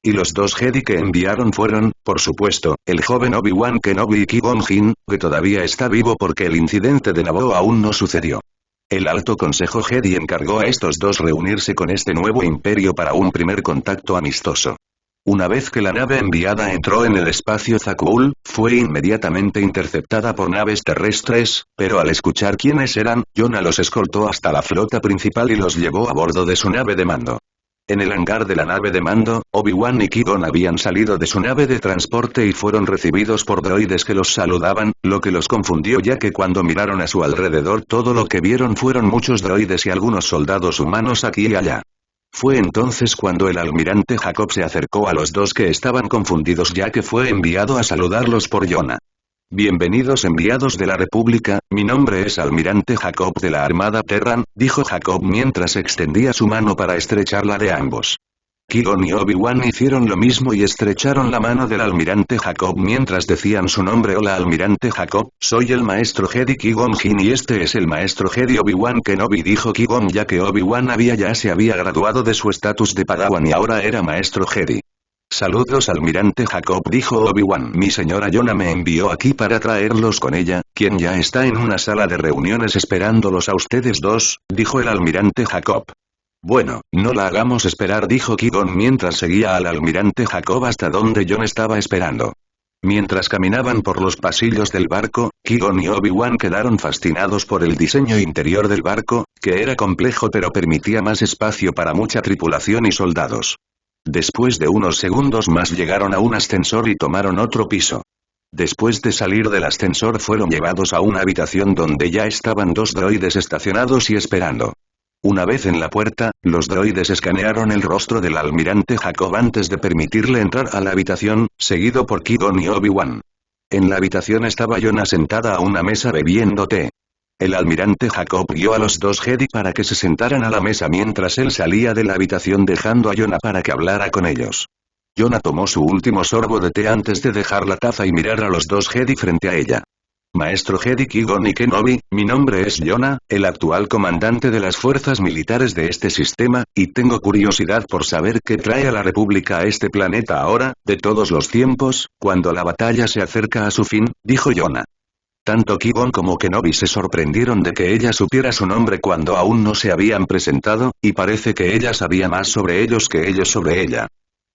Y los 2 Jedi que enviaron fueron, por supuesto, el joven Obi-Wan Kenobi y Qui-Gon Jinn, que todavía está vivo porque el incidente de Naboo aún no sucedió. El Alto Consejo Jedi encargó a estos 2 reunirse con este nuevo imperio para un primer contacto amistoso. Una vez que la nave enviada entró en el espacio Zakuul, fue inmediatamente interceptada por naves terrestres, pero al escuchar quiénes eran, Yona los escoltó hasta la flota principal y los llevó a bordo de su nave de mando. En el hangar de la nave de mando, Obi-Wan y Qui-Gon habían salido de su nave de transporte y fueron recibidos por droides que los saludaban, lo que los confundió ya que cuando miraron a su alrededor todo lo que vieron fueron muchos droides y algunos soldados humanos aquí y allá. Fue entonces cuando el almirante Jacob se acercó a los 2 que estaban confundidos ya que fue enviado a saludarlos por Yona. Bienvenidos enviados de la República, mi nombre es almirante Jacob de la Armada Terran, dijo Jacob mientras extendía su mano para estrecharla la de ambos. Qui-Gon y Obi-Wan hicieron lo mismo y estrecharon la mano del almirante Jacob mientras decían su nombre. Hola almirante Jacob, soy el maestro Jedi Qui-Gon Jinn y este es el maestro Jedi Obi-Wan Kenobi, dijo Qui-Gon ya que Obi-Wan se había graduado de su estatus de Padawan y ahora era maestro Jedi. Saludos almirante Jacob, dijo Obi-Wan. Mi señora Yona me envió aquí para traerlos con ella, quien ya está en una sala de reuniones esperándolos a ustedes 2, dijo el almirante Jacob. Bueno, no la hagamos esperar, dijo Qui-Gon mientras seguía al almirante Jacob hasta donde Jon estaba esperando. Mientras caminaban por los pasillos del barco, Qui-Gon y Obi-Wan quedaron fascinados por el diseño interior del barco, que era complejo pero permitía más espacio para mucha tripulación y soldados. Después de unos segundos más llegaron a un ascensor y tomaron otro piso. Después de salir del ascensor fueron llevados a una habitación donde ya estaban 2 droides estacionados y esperando. Una vez en la puerta, los droides escanearon el rostro del almirante Jacob antes de permitirle entrar a la habitación, seguido por Qui-Gon y Obi-Wan. En la habitación estaba Yona sentada a una mesa bebiendo té. El almirante Jacob guió a los 2 Jedi para que se sentaran a la mesa mientras él salía de la habitación dejando a Yona para que hablara con ellos. Yona tomó su último sorbo de té antes de dejar la taza y mirar a los 2 Jedi frente a ella. Maestro Jedi Qui-Gon y Kenobi, mi nombre es Yona, el actual comandante de las fuerzas militares de este sistema, y tengo curiosidad por saber qué trae a la República a este planeta ahora, de todos los tiempos, cuando la batalla se acerca a su fin, dijo Yona. Tanto Qui-Gon como Kenobi se sorprendieron de que ella supiera su nombre cuando aún no se habían presentado, y parece que ella sabía más sobre ellos que ellos sobre ella.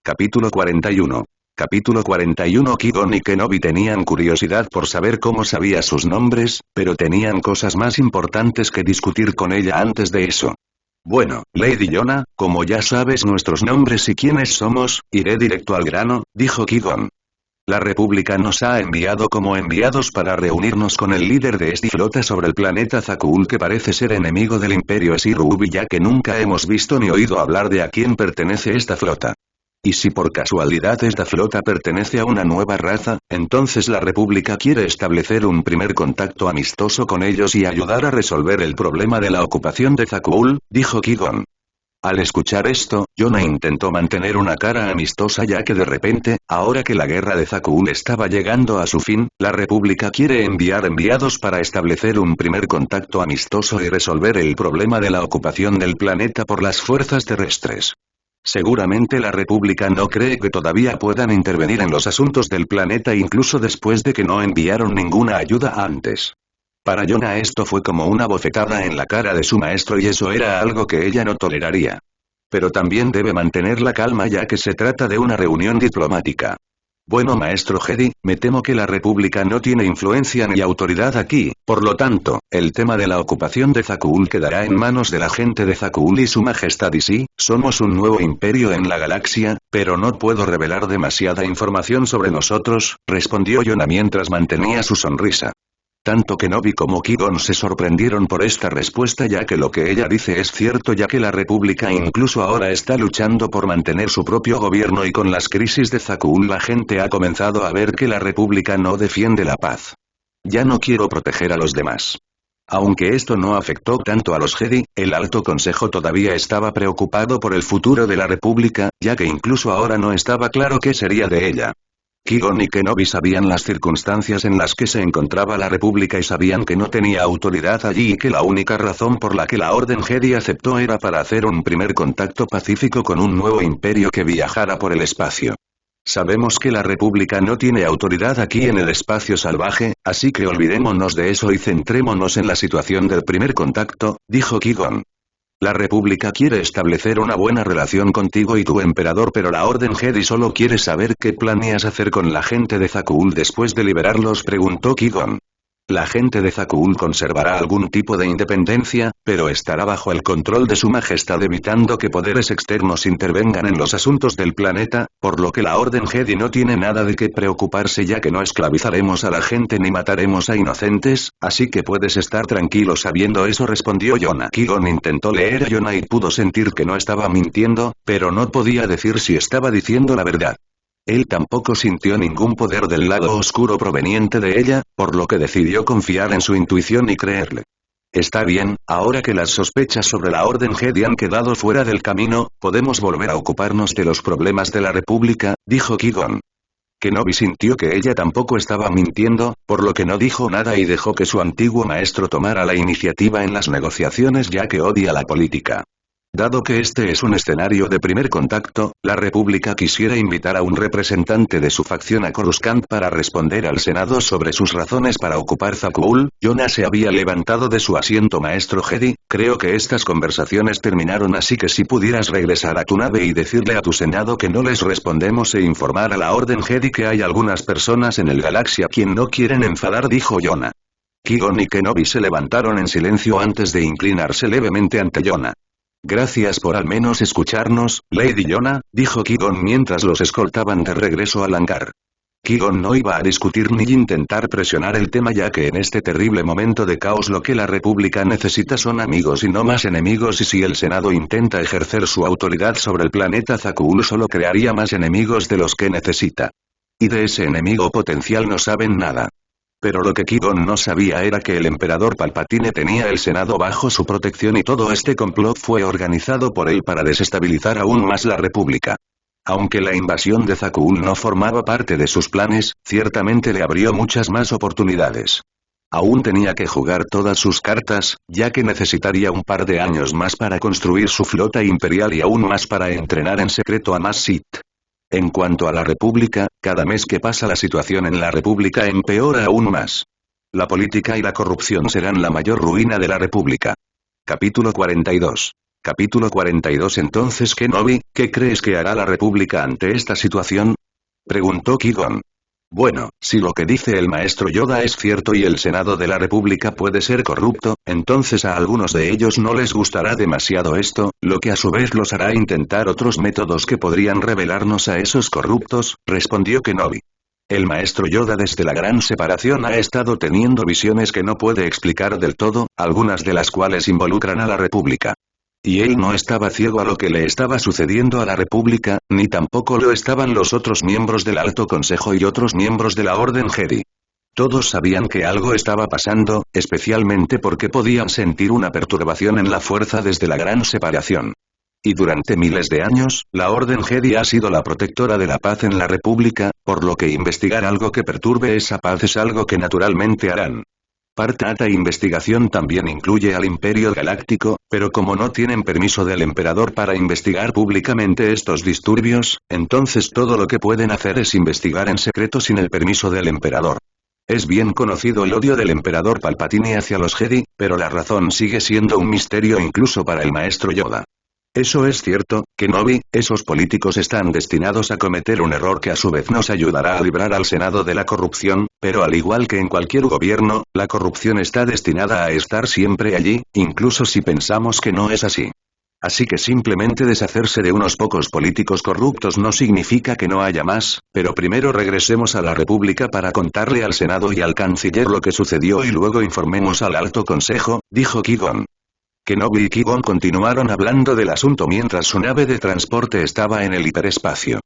Capítulo 41. Capítulo 41. Qui-Gon y Kenobi tenían curiosidad por saber cómo sabía sus nombres, pero tenían cosas más importantes que discutir con ella antes de eso. Bueno, Lady Yona, como ya sabes nuestros nombres y quiénes somos, iré directo al grano, dijo Qui-Gon. La República nos ha enviado como enviados para reunirnos con el líder de esta flota sobre el planeta Zakuul, que parece ser enemigo del Imperio Esirubi, ya que nunca hemos visto ni oído hablar de a quién pertenece esta flota. Y si por casualidad esta flota pertenece a una nueva raza, entonces la República quiere establecer un primer contacto amistoso con ellos y ayudar a resolver el problema de la ocupación de Zakuul, dijo Qui-Gon. Al escuchar esto, Yona intentó mantener una cara amistosa, ya que de repente, ahora que la guerra de Zakuul estaba llegando a su fin, la República quiere enviar enviados para establecer un primer contacto amistoso y resolver el problema de la ocupación del planeta por las fuerzas terrestres. Seguramente la República no cree que todavía puedan intervenir en los asuntos del planeta, incluso después de que no enviaron ninguna ayuda antes. Para Yona esto fue como una bofetada en la cara de su maestro, y eso era algo que ella no toleraría. Pero también debe mantener la calma, ya que se trata de una reunión diplomática. Bueno, maestro Jedi, me temo que la República no tiene influencia ni autoridad aquí, por lo tanto, el tema de la ocupación de Zakuul quedará en manos de la gente de Zakuul y su majestad, y sí, somos un nuevo imperio en la galaxia, pero no puedo revelar demasiada información sobre nosotros, respondió Yona mientras mantenía su sonrisa. Tanto Kenobi como Qui-Gon se sorprendieron por esta respuesta, ya que lo que ella dice es cierto, ya que la República incluso ahora está luchando por mantener su propio gobierno, y con las crisis de Zakuul la gente ha comenzado a ver que la República no defiende la paz. Ya no quiero proteger a los demás. Aunque esto no afectó tanto a los Jedi, el Alto Consejo todavía estaba preocupado por el futuro de la República, ya que incluso ahora no estaba claro qué sería de ella. Qui-Gon y Kenobi sabían las circunstancias en las que se encontraba la República y sabían que no tenía autoridad allí, y que la única razón por la que la Orden Jedi aceptó era para hacer un primer contacto pacífico con un nuevo imperio que viajara por el espacio. Sabemos que la República no tiene autoridad aquí en el espacio salvaje, así que olvidémonos de eso y centrémonos en la situación del primer contacto, dijo Qui-Gon. La República quiere establecer una buena relación contigo y tu emperador, pero la Orden Jedi solo quiere saber qué planeas hacer con la gente de Zakuul después de liberarlos, preguntó Qui-Gon. La gente de Zakuul conservará algún tipo de independencia, pero estará bajo el control de su majestad, evitando que poderes externos intervengan en los asuntos del planeta, por lo que la Orden Jedi no tiene nada de qué preocuparse, ya que no esclavizaremos a la gente ni mataremos a inocentes, así que puedes estar tranquilo sabiendo eso, respondió Yona. Qui-Gon intentó leer a Yona y pudo sentir que no estaba mintiendo, pero no podía decir si estaba diciendo la verdad. Él tampoco sintió ningún poder del lado oscuro proveniente de ella, por lo que decidió confiar en su intuición y creerle. Está bien, ahora que las sospechas sobre la Orden Jedi han quedado fuera del camino, podemos volver a ocuparnos de los problemas de la República, dijo Qui-Gon. Kenobi sintió que ella tampoco estaba mintiendo, por lo que no dijo nada y dejó que su antiguo maestro tomara la iniciativa en las negociaciones, ya que odia la política. Dado que este es un escenario de primer contacto, la República quisiera invitar a un representante de su facción a Coruscant para responder al Senado sobre sus razones para ocupar Zakuul. Yona se había levantado de su asiento. Maestro Jedi, creo que estas conversaciones terminaron, así que si pudieras regresar a tu nave y decirle a tu Senado que no les respondemos e informar a la Orden Jedi que hay algunas personas en el galaxia quien no quieren enfadar, dijo Yona. Qui-Gon y Kenobi se levantaron en silencio antes de inclinarse levemente ante Yona. Gracias por al menos escucharnos, Lady Yona, dijo Qui-Gon mientras los escoltaban de regreso al hangar. Qui-Gon no iba a discutir ni intentar presionar el tema, ya que en este terrible momento de caos lo que la República necesita son amigos y no más enemigos, y si el Senado intenta ejercer su autoridad sobre el planeta Zakuul solo crearía más enemigos de los que necesita. Y de ese enemigo potencial no saben nada. Pero lo que Qui-Gon no sabía era que el emperador Palpatine tenía el Senado bajo su protección, y todo este complot fue organizado por él para desestabilizar aún más la República. Aunque la invasión de Zakuul no formaba parte de sus planes, ciertamente le abrió muchas más oportunidades. Aún tenía que jugar todas sus cartas, ya que necesitaría un par de años más para construir su flota imperial y aún más para entrenar en secreto a más Sith. En cuanto a la República, cada mes que pasa la situación en la República empeora aún más. La política y la corrupción serán la mayor ruina de la República. Capítulo 42. Capítulo 42. Entonces, Kenobi, ¿qué crees que hará la República ante esta situación?, preguntó Qui-Gon. Bueno, si lo que dice el maestro Yoda es cierto y el Senado de la República puede ser corrupto, entonces a algunos de ellos no les gustará demasiado esto, lo que a su vez los hará intentar otros métodos que podrían revelarnos a esos corruptos, respondió Kenobi. El maestro Yoda desde la gran separación ha estado teniendo visiones que no puede explicar del todo, algunas de las cuales involucran a la República. Y él no estaba ciego a lo que le estaba sucediendo a la República, ni tampoco lo estaban los otros miembros del Alto Consejo y otros miembros de la Orden Jedi. Todos sabían que algo estaba pasando, especialmente porque podían sentir una perturbación en la fuerza desde la gran separación. Y durante miles de años, la Orden Jedi ha sido la protectora de la paz en la República, por lo que investigar algo que perturbe esa paz es algo que naturalmente harán. Parte de esta investigación también incluye al Imperio Galáctico, pero como no tienen permiso del Emperador para investigar públicamente estos disturbios, entonces todo lo que pueden hacer es investigar en secreto sin el permiso del Emperador. Es bien conocido el odio del Emperador Palpatine hacia los Jedi, pero la razón sigue siendo un misterio incluso para el maestro Yoda. Eso es cierto, Kenobi, esos políticos están destinados a cometer un error que a su vez nos ayudará a librar al Senado de la corrupción, pero al igual que en cualquier gobierno, la corrupción está destinada a estar siempre allí, incluso si pensamos que no es así. Así que simplemente deshacerse de unos pocos políticos corruptos no significa que no haya más, pero primero regresemos a la República para contarle al Senado y al Canciller lo que sucedió y luego informemos al Alto Consejo, dijo Qui-Gon. Kenobi y Qui-Gon continuaron hablando del asunto mientras su nave de transporte estaba en el hiperespacio.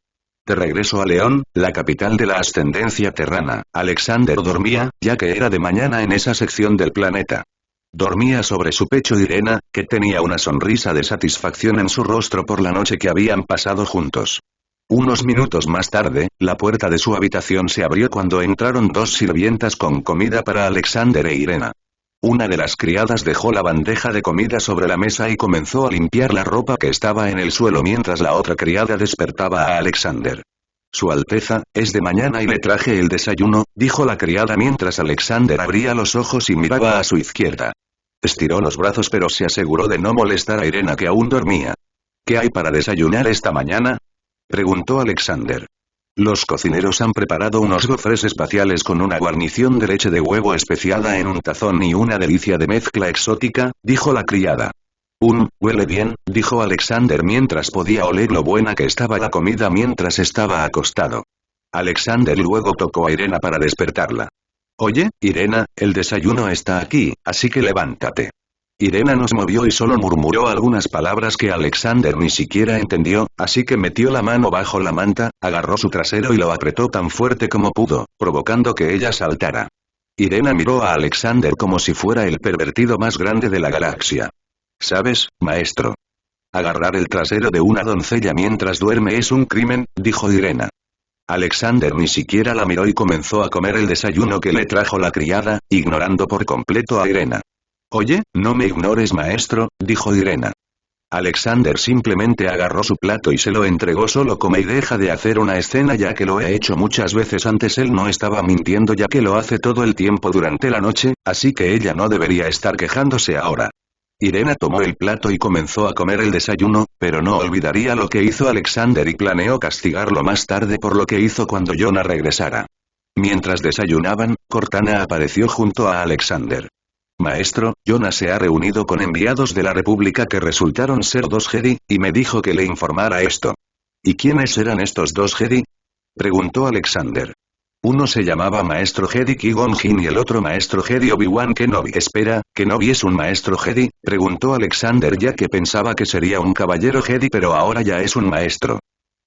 De regreso a León, la capital de la ascendencia terrana, Alexander dormía, ya que era de mañana en esa sección del planeta. Dormía sobre su pecho Irena, que tenía una sonrisa de satisfacción en su rostro por la noche que habían pasado juntos. Unos minutos más tarde, la puerta de su habitación se abrió cuando entraron dos sirvientas con comida para Alexander e Irena. Una de las criadas dejó la bandeja de comida sobre la mesa y comenzó a limpiar la ropa que estaba en el suelo mientras la otra criada despertaba a Alexander. Su Alteza, es de mañana y le traje el desayuno, dijo la criada mientras Alexander abría los ojos y miraba a su izquierda. Estiró los brazos pero se aseguró de no molestar a Irena que aún dormía. ¿Qué hay para desayunar esta mañana?, preguntó Alexander. Los cocineros han preparado unos gofres espaciales con una guarnición de leche de huevo especiada en un tazón y una delicia de mezcla exótica, dijo la criada. Huele bien, dijo Alexander mientras podía oler lo buena que estaba la comida mientras estaba acostado. Alexander luego tocó a Irena para despertarla. Oye, Irena, el desayuno está aquí, así que levántate. Irena no se movió y solo murmuró algunas palabras que Alexander ni siquiera entendió, así que metió la mano bajo la manta, agarró su trasero y lo apretó tan fuerte como pudo, provocando que ella saltara. Irena miró a Alexander como si fuera el pervertido más grande de la galaxia. ¿Sabes, maestro? Agarrar el trasero de una doncella mientras duerme es un crimen, dijo Irena. Alexander ni siquiera la miró y comenzó a comer el desayuno que le trajo la criada, ignorando por completo a Irena. Oye, no me ignores maestro, dijo Irena. Alexander simplemente agarró su plato y se lo entregó. Solo come y deja de hacer una escena ya que lo he hecho muchas veces antes. Él no estaba mintiendo ya que lo hace todo el tiempo durante la noche, así que ella no debería estar quejándose ahora. Irena tomó el plato y comenzó a comer el desayuno, pero no olvidaría lo que hizo Alexander y planeó castigarlo más tarde por lo que hizo cuando Jonah regresara. Mientras desayunaban, Cortana apareció junto a Alexander. Maestro, Jonah se ha reunido con enviados de la República que resultaron ser 2 Jedi, y me dijo que le informara esto. ¿Y quiénes eran estos 2 Jedi?, preguntó Alexander. Uno se llamaba Maestro Jedi Qui-Gon Jinn y el otro Maestro Jedi Obi-Wan Kenobi. Espera, ¿Kenobi es un Maestro Jedi?, preguntó Alexander ya que pensaba que sería un caballero Jedi pero ahora ya es un maestro.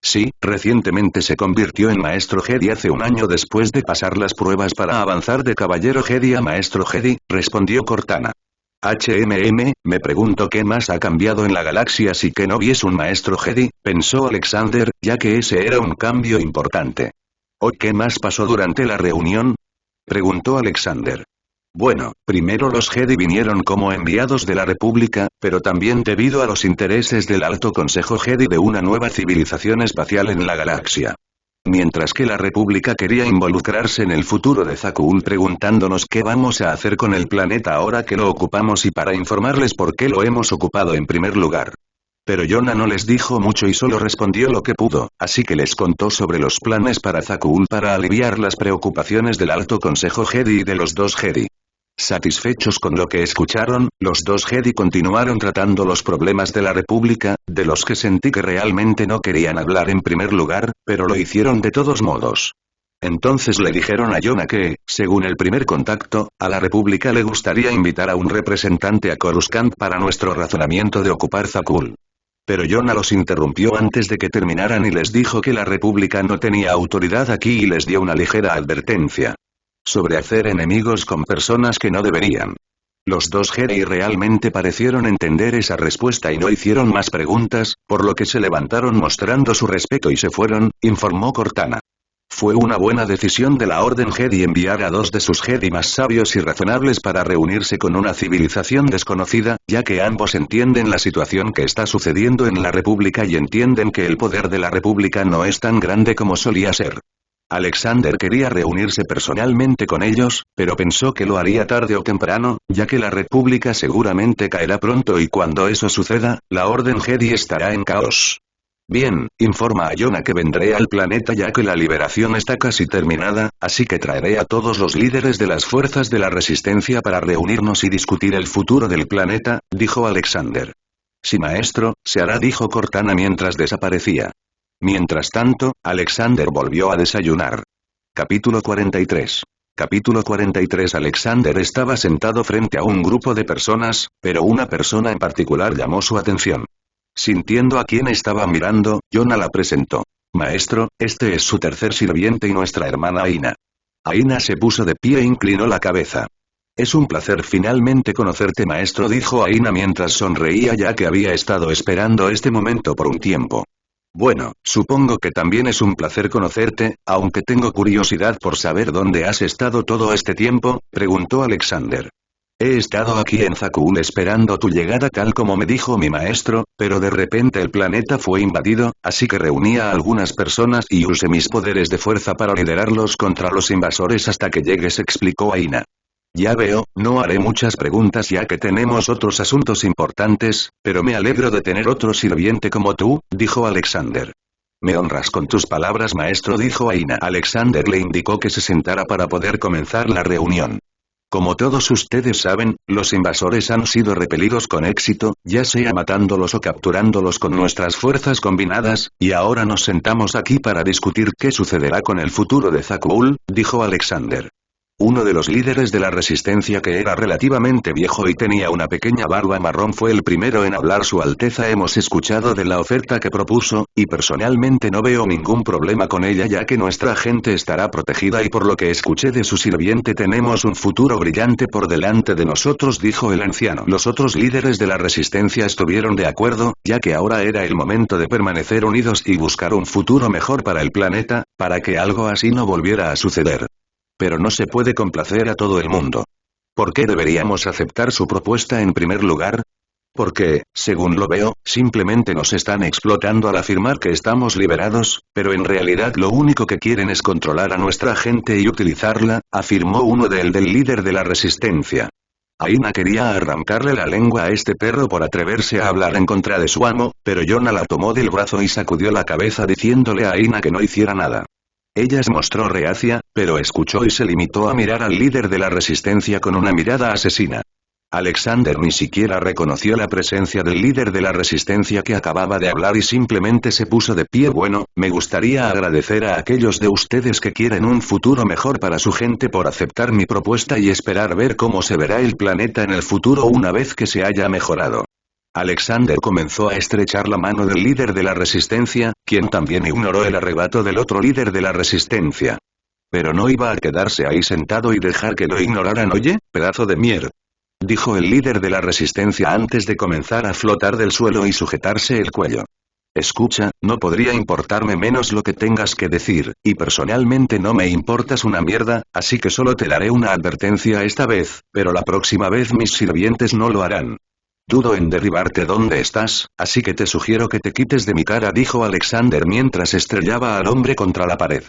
Sí, recientemente se convirtió en Maestro Jedi hace un año después de pasar las pruebas para avanzar de Caballero Jedi a Maestro Jedi, respondió Cortana. Me pregunto qué más ha cambiado en la galaxia si Kenobi es un Maestro Jedi, pensó Alexander, ya que ese era un cambio importante. ¿O qué más pasó durante la reunión?, preguntó Alexander. Bueno, primero los Jedi vinieron como enviados de la República, pero también debido a los intereses del Alto Consejo Jedi de una nueva civilización espacial en la galaxia. Mientras que la República quería involucrarse en el futuro de Zakuul preguntándonos qué vamos a hacer con el planeta ahora que lo ocupamos y para informarles por qué lo hemos ocupado en primer lugar. Pero Jonah no les dijo mucho y solo respondió lo que pudo, así que les contó sobre los planes para Zakuul para aliviar las preocupaciones del Alto Consejo Jedi y de los 2 Jedi. Satisfechos con lo que escucharon, los 2 Jedi continuaron tratando los problemas de la República, de los que sentí que realmente no querían hablar en primer lugar, pero lo hicieron de todos modos. Entonces le dijeron a Yona que, según el primer contacto, a la República le gustaría invitar a un representante a Coruscant para nuestro razonamiento de ocupar Zakul. Pero Yona los interrumpió antes de que terminaran y les dijo que la República no tenía autoridad aquí y les dio una ligera advertencia sobre hacer enemigos con personas que no deberían. Los dos Jedi realmente parecieron entender esa respuesta y no hicieron más preguntas, por lo que se levantaron mostrando su respeto y se fueron, informó Cortana. Fue una buena decisión de la Orden Jedi enviar a dos de sus Jedi más sabios y razonables para reunirse con una civilización desconocida, ya que ambos entienden la situación que está sucediendo en la República y entienden que el poder de la República no es tan grande como solía ser. Alexander quería reunirse personalmente con ellos, pero pensó que lo haría tarde o temprano, ya que la República seguramente caerá pronto y cuando eso suceda, la Orden Jedi estará en caos. Bien, informa a Yona que vendré al planeta ya que la liberación está casi terminada, así que traeré a todos los líderes de las fuerzas de la resistencia para reunirnos y discutir el futuro del planeta, dijo Alexander. Sí maestro, se hará, dijo Cortana mientras desaparecía. Mientras tanto, Alexander volvió a desayunar. Capítulo 43. Capítulo 43. Alexander estaba sentado frente a un grupo de personas, pero una persona en particular llamó su atención. Sintiendo a quién estaba mirando, Yona la presentó. Maestro, este es su tercer sirviente y nuestra hermana Aina. Aina se puso de pie e inclinó la cabeza. Es un placer finalmente conocerte, maestro, dijo Aina mientras sonreía ya que había estado esperando este momento por un tiempo. Bueno, supongo que también es un placer conocerte, aunque tengo curiosidad por saber dónde has estado todo este tiempo, preguntó Alexander. He estado aquí en Zakul esperando tu llegada tal como me dijo mi maestro, pero de repente el planeta fue invadido, así que reuní a algunas personas y usé mis poderes de fuerza para liderarlos contra los invasores hasta que llegues, explicó Aina. Ya veo, no haré muchas preguntas ya que tenemos otros asuntos importantes, pero me alegro de tener otro sirviente como tú, dijo Alexander. Me honras con tus palabras, maestro, dijo Aina. Alexander le indicó que se sentara para poder comenzar la reunión. Como todos ustedes saben, los invasores han sido repelidos con éxito, ya sea matándolos o capturándolos con nuestras fuerzas combinadas, y ahora nos sentamos aquí para discutir qué sucederá con el futuro de Zakul, dijo Alexander. Uno de los líderes de la resistencia que era relativamente viejo y tenía una pequeña barba marrón fue el primero en hablar. Su Alteza, hemos escuchado de la oferta que propuso, y personalmente no veo ningún problema con ella ya que nuestra gente estará protegida y por lo que escuché de su sirviente tenemos un futuro brillante por delante de nosotros, dijo el anciano. Los otros líderes de la resistencia estuvieron de acuerdo, ya que ahora era el momento de permanecer unidos y buscar un futuro mejor para el planeta, para que algo así no volviera a suceder. Pero no se puede complacer a todo el mundo. ¿Por qué deberíamos aceptar su propuesta en primer lugar? Porque, según lo veo, simplemente nos están explotando al afirmar que estamos liberados, pero en realidad lo único que quieren es controlar a nuestra gente y utilizarla, afirmó uno del líder de la resistencia. Aina quería arrancarle la lengua a este perro por atreverse a hablar en contra de su amo, pero Yona la tomó del brazo y sacudió la cabeza diciéndole a Aina que no hiciera nada. Ella se mostró reacia, pero escuchó y se limitó a mirar al líder de la resistencia con una mirada asesina. Alexander ni siquiera reconoció la presencia del líder de la resistencia que acababa de hablar y simplemente se puso de pie. Bueno, me gustaría agradecer a aquellos de ustedes que quieren un futuro mejor para su gente por aceptar mi propuesta y esperar ver cómo se verá el planeta en el futuro una vez que se haya mejorado. Alexander comenzó a estrechar la mano del líder de la resistencia, quien también ignoró el arrebato del otro líder de la resistencia. Pero no iba a quedarse ahí sentado y dejar que lo ignoraran. Oye, pedazo de mierda, dijo el líder de la resistencia antes de comenzar a flotar del suelo y sujetarse el cuello. Escucha, no podría importarme menos lo que tengas que decir, y personalmente no me importas una mierda, así que solo te daré una advertencia esta vez, pero la próxima vez mis sirvientes no lo harán. Dudo en derribarte donde estás, así que te sugiero que te quites de mi cara, dijo Alexander mientras estrellaba al hombre contra la pared.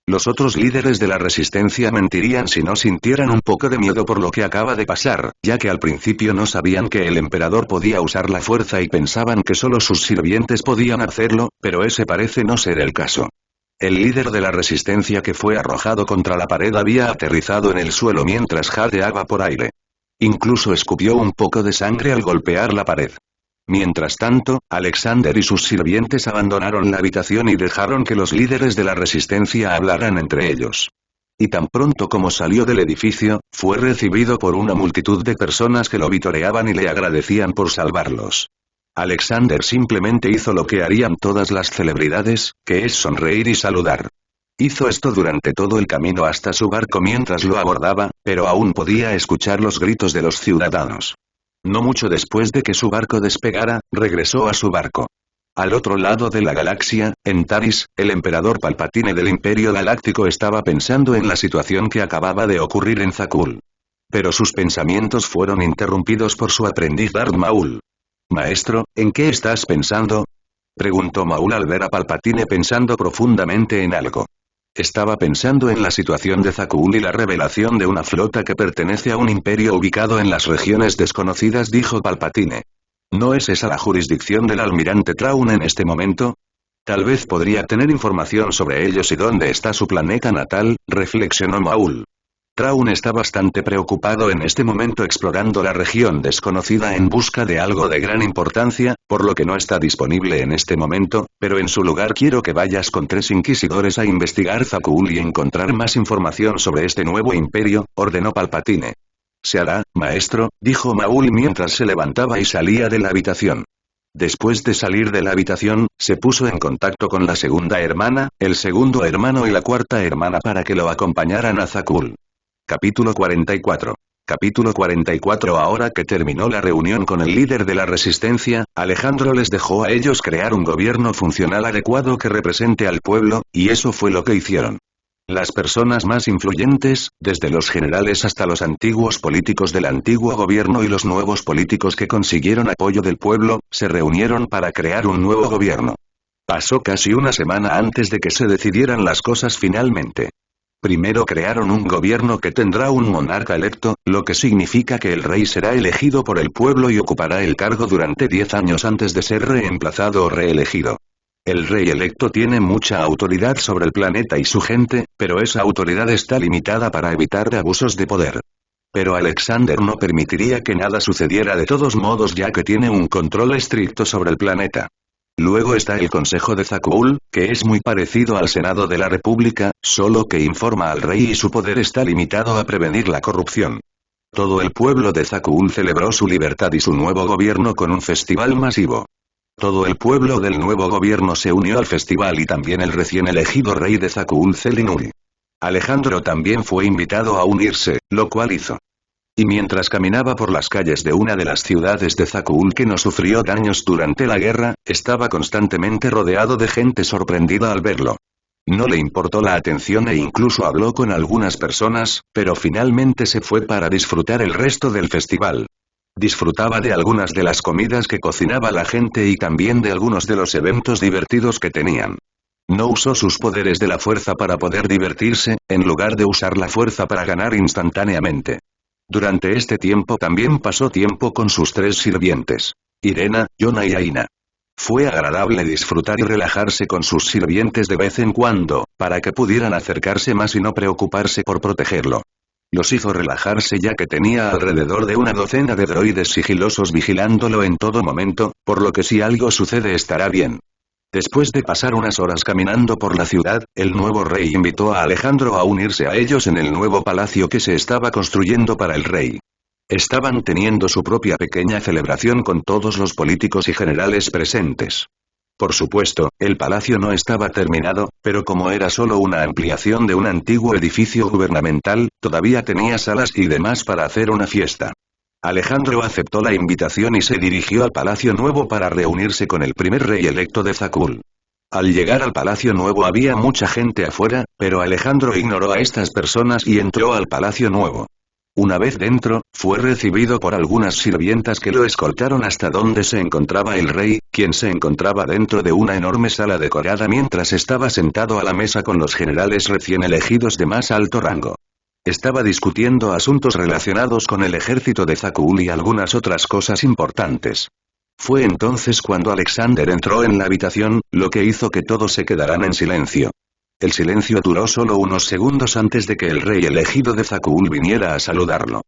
Los otros líderes de la resistencia mentirían si no sintieran un poco de miedo por lo que acaba de pasar, ya que al principio no sabían que el emperador podía usar la fuerza y pensaban que solo sus sirvientes podían hacerlo, pero ese parece no ser el caso. El líder de la resistencia que fue arrojado contra la pared había aterrizado en el suelo mientras jadeaba por aire. Incluso escupió un poco de sangre al golpear la pared. Mientras tanto, Alexander y sus sirvientes abandonaron la habitación y dejaron que los líderes de la resistencia hablaran entre ellos. Y tan pronto como salió del edificio, fue recibido por una multitud de personas que lo vitoreaban y le agradecían por salvarlos. Alexander simplemente hizo lo que harían todas las celebridades, que es sonreír y saludar. Hizo esto durante todo el camino hasta su barco mientras lo abordaba, pero aún podía escuchar los gritos de los ciudadanos. No mucho después de que su barco despegara, regresó a su barco. Al otro lado de la galaxia, en Taris, el emperador Palpatine del Imperio Galáctico estaba pensando en la situación que acababa de ocurrir en Zakuul. Pero sus pensamientos fueron interrumpidos por su aprendiz Darth Maul. «Maestro, ¿en qué estás pensando?», preguntó Maul al ver a Palpatine pensando profundamente en algo. Estaba pensando en la situación de Zakuul y la revelación de una flota que pertenece a un imperio ubicado en las regiones desconocidas, dijo Palpatine. ¿No es esa la jurisdicción del almirante Thrawn en este momento? Tal vez podría tener información sobre ellos y dónde está su planeta natal, reflexionó Maul. Thrawn está bastante preocupado en este momento explorando la región desconocida en busca de algo de gran importancia, por lo que no está disponible en este momento, pero en su lugar quiero que vayas con 3 inquisidores a investigar Zakuul y encontrar más información sobre este nuevo imperio, ordenó Palpatine. Se hará, maestro, dijo Maul mientras se levantaba y salía de la habitación. Después de salir de la habitación, se puso en contacto con la segunda hermana, el segundo hermano y la cuarta hermana para que lo acompañaran a Zakuul. Capítulo 44. Capítulo 44. Ahora que terminó la reunión con el líder de la resistencia, Alejandro les dejó a ellos crear un gobierno funcional adecuado que represente al pueblo, y eso fue lo que hicieron. Las personas más influyentes, desde los generales hasta los antiguos políticos del antiguo gobierno y los nuevos políticos que consiguieron apoyo del pueblo, se reunieron para crear un nuevo gobierno. Pasó casi una semana antes de que se decidieran las cosas finalmente. Primero crearon un gobierno que tendrá un monarca electo, lo que significa que el rey será elegido por el pueblo y ocupará el cargo durante 10 años antes de ser reemplazado o reelegido. El rey electo tiene mucha autoridad sobre el planeta y su gente, pero esa autoridad está limitada para evitar abusos de poder. Pero Alexander no permitiría que nada sucediera de todos modos ya que tiene un control estricto sobre el planeta. Luego está el Consejo de Zakuul, que es muy parecido al Senado de la República, solo que informa al rey y su poder está limitado a prevenir la corrupción. Todo el pueblo de Zakuul celebró su libertad y su nuevo gobierno con un festival masivo. Todo el pueblo del nuevo gobierno se unió al festival y también el recién elegido rey de Zakuul Celinuri. Alejandro también fue invitado a unirse, lo cual hizo. Y mientras caminaba por las calles de una de las ciudades de Zakuul que no sufrió daños durante la guerra, estaba constantemente rodeado de gente sorprendida al verlo. No le importó la atención e incluso habló con algunas personas, pero finalmente se fue para disfrutar el resto del festival. Disfrutaba de algunas de las comidas que cocinaba la gente y también de algunos de los eventos divertidos que tenían. No usó sus poderes de la fuerza para poder divertirse, en lugar de usar la fuerza para ganar instantáneamente. Durante este tiempo también pasó tiempo con sus 3 sirvientes. Irena, Yona y Aina. Fue agradable disfrutar y relajarse con sus sirvientes de vez en cuando, para que pudieran acercarse más y no preocuparse por protegerlo. Los hizo relajarse ya que tenía alrededor de una docena de droides sigilosos vigilándolo en todo momento, por lo que si algo sucede estará bien. Después de pasar unas horas caminando por la ciudad, el nuevo rey invitó a Alejandro a unirse a ellos en el nuevo palacio que se estaba construyendo para el rey. Estaban teniendo su propia pequeña celebración con todos los políticos y generales presentes. Por supuesto, el palacio no estaba terminado, pero como era solo una ampliación de un antiguo edificio gubernamental, todavía tenía salas y demás para hacer una fiesta. Alejandro aceptó la invitación y se dirigió al Palacio Nuevo para reunirse con el primer rey electo de Zakuul. Al llegar al Palacio Nuevo había mucha gente afuera, pero Alejandro ignoró a estas personas y entró al Palacio Nuevo. Una vez dentro, fue recibido por algunas sirvientas que lo escoltaron hasta donde se encontraba el rey, quien se encontraba dentro de una enorme sala decorada mientras estaba sentado a la mesa con los generales recién elegidos de más alto rango. Estaba discutiendo asuntos relacionados con el ejército de Zakuul y algunas otras cosas importantes. Fue entonces cuando Alexander entró en la habitación, lo que hizo que todos se quedaran en silencio. El silencio duró solo unos segundos antes de que el rey elegido de Zakuul viniera a saludarlo.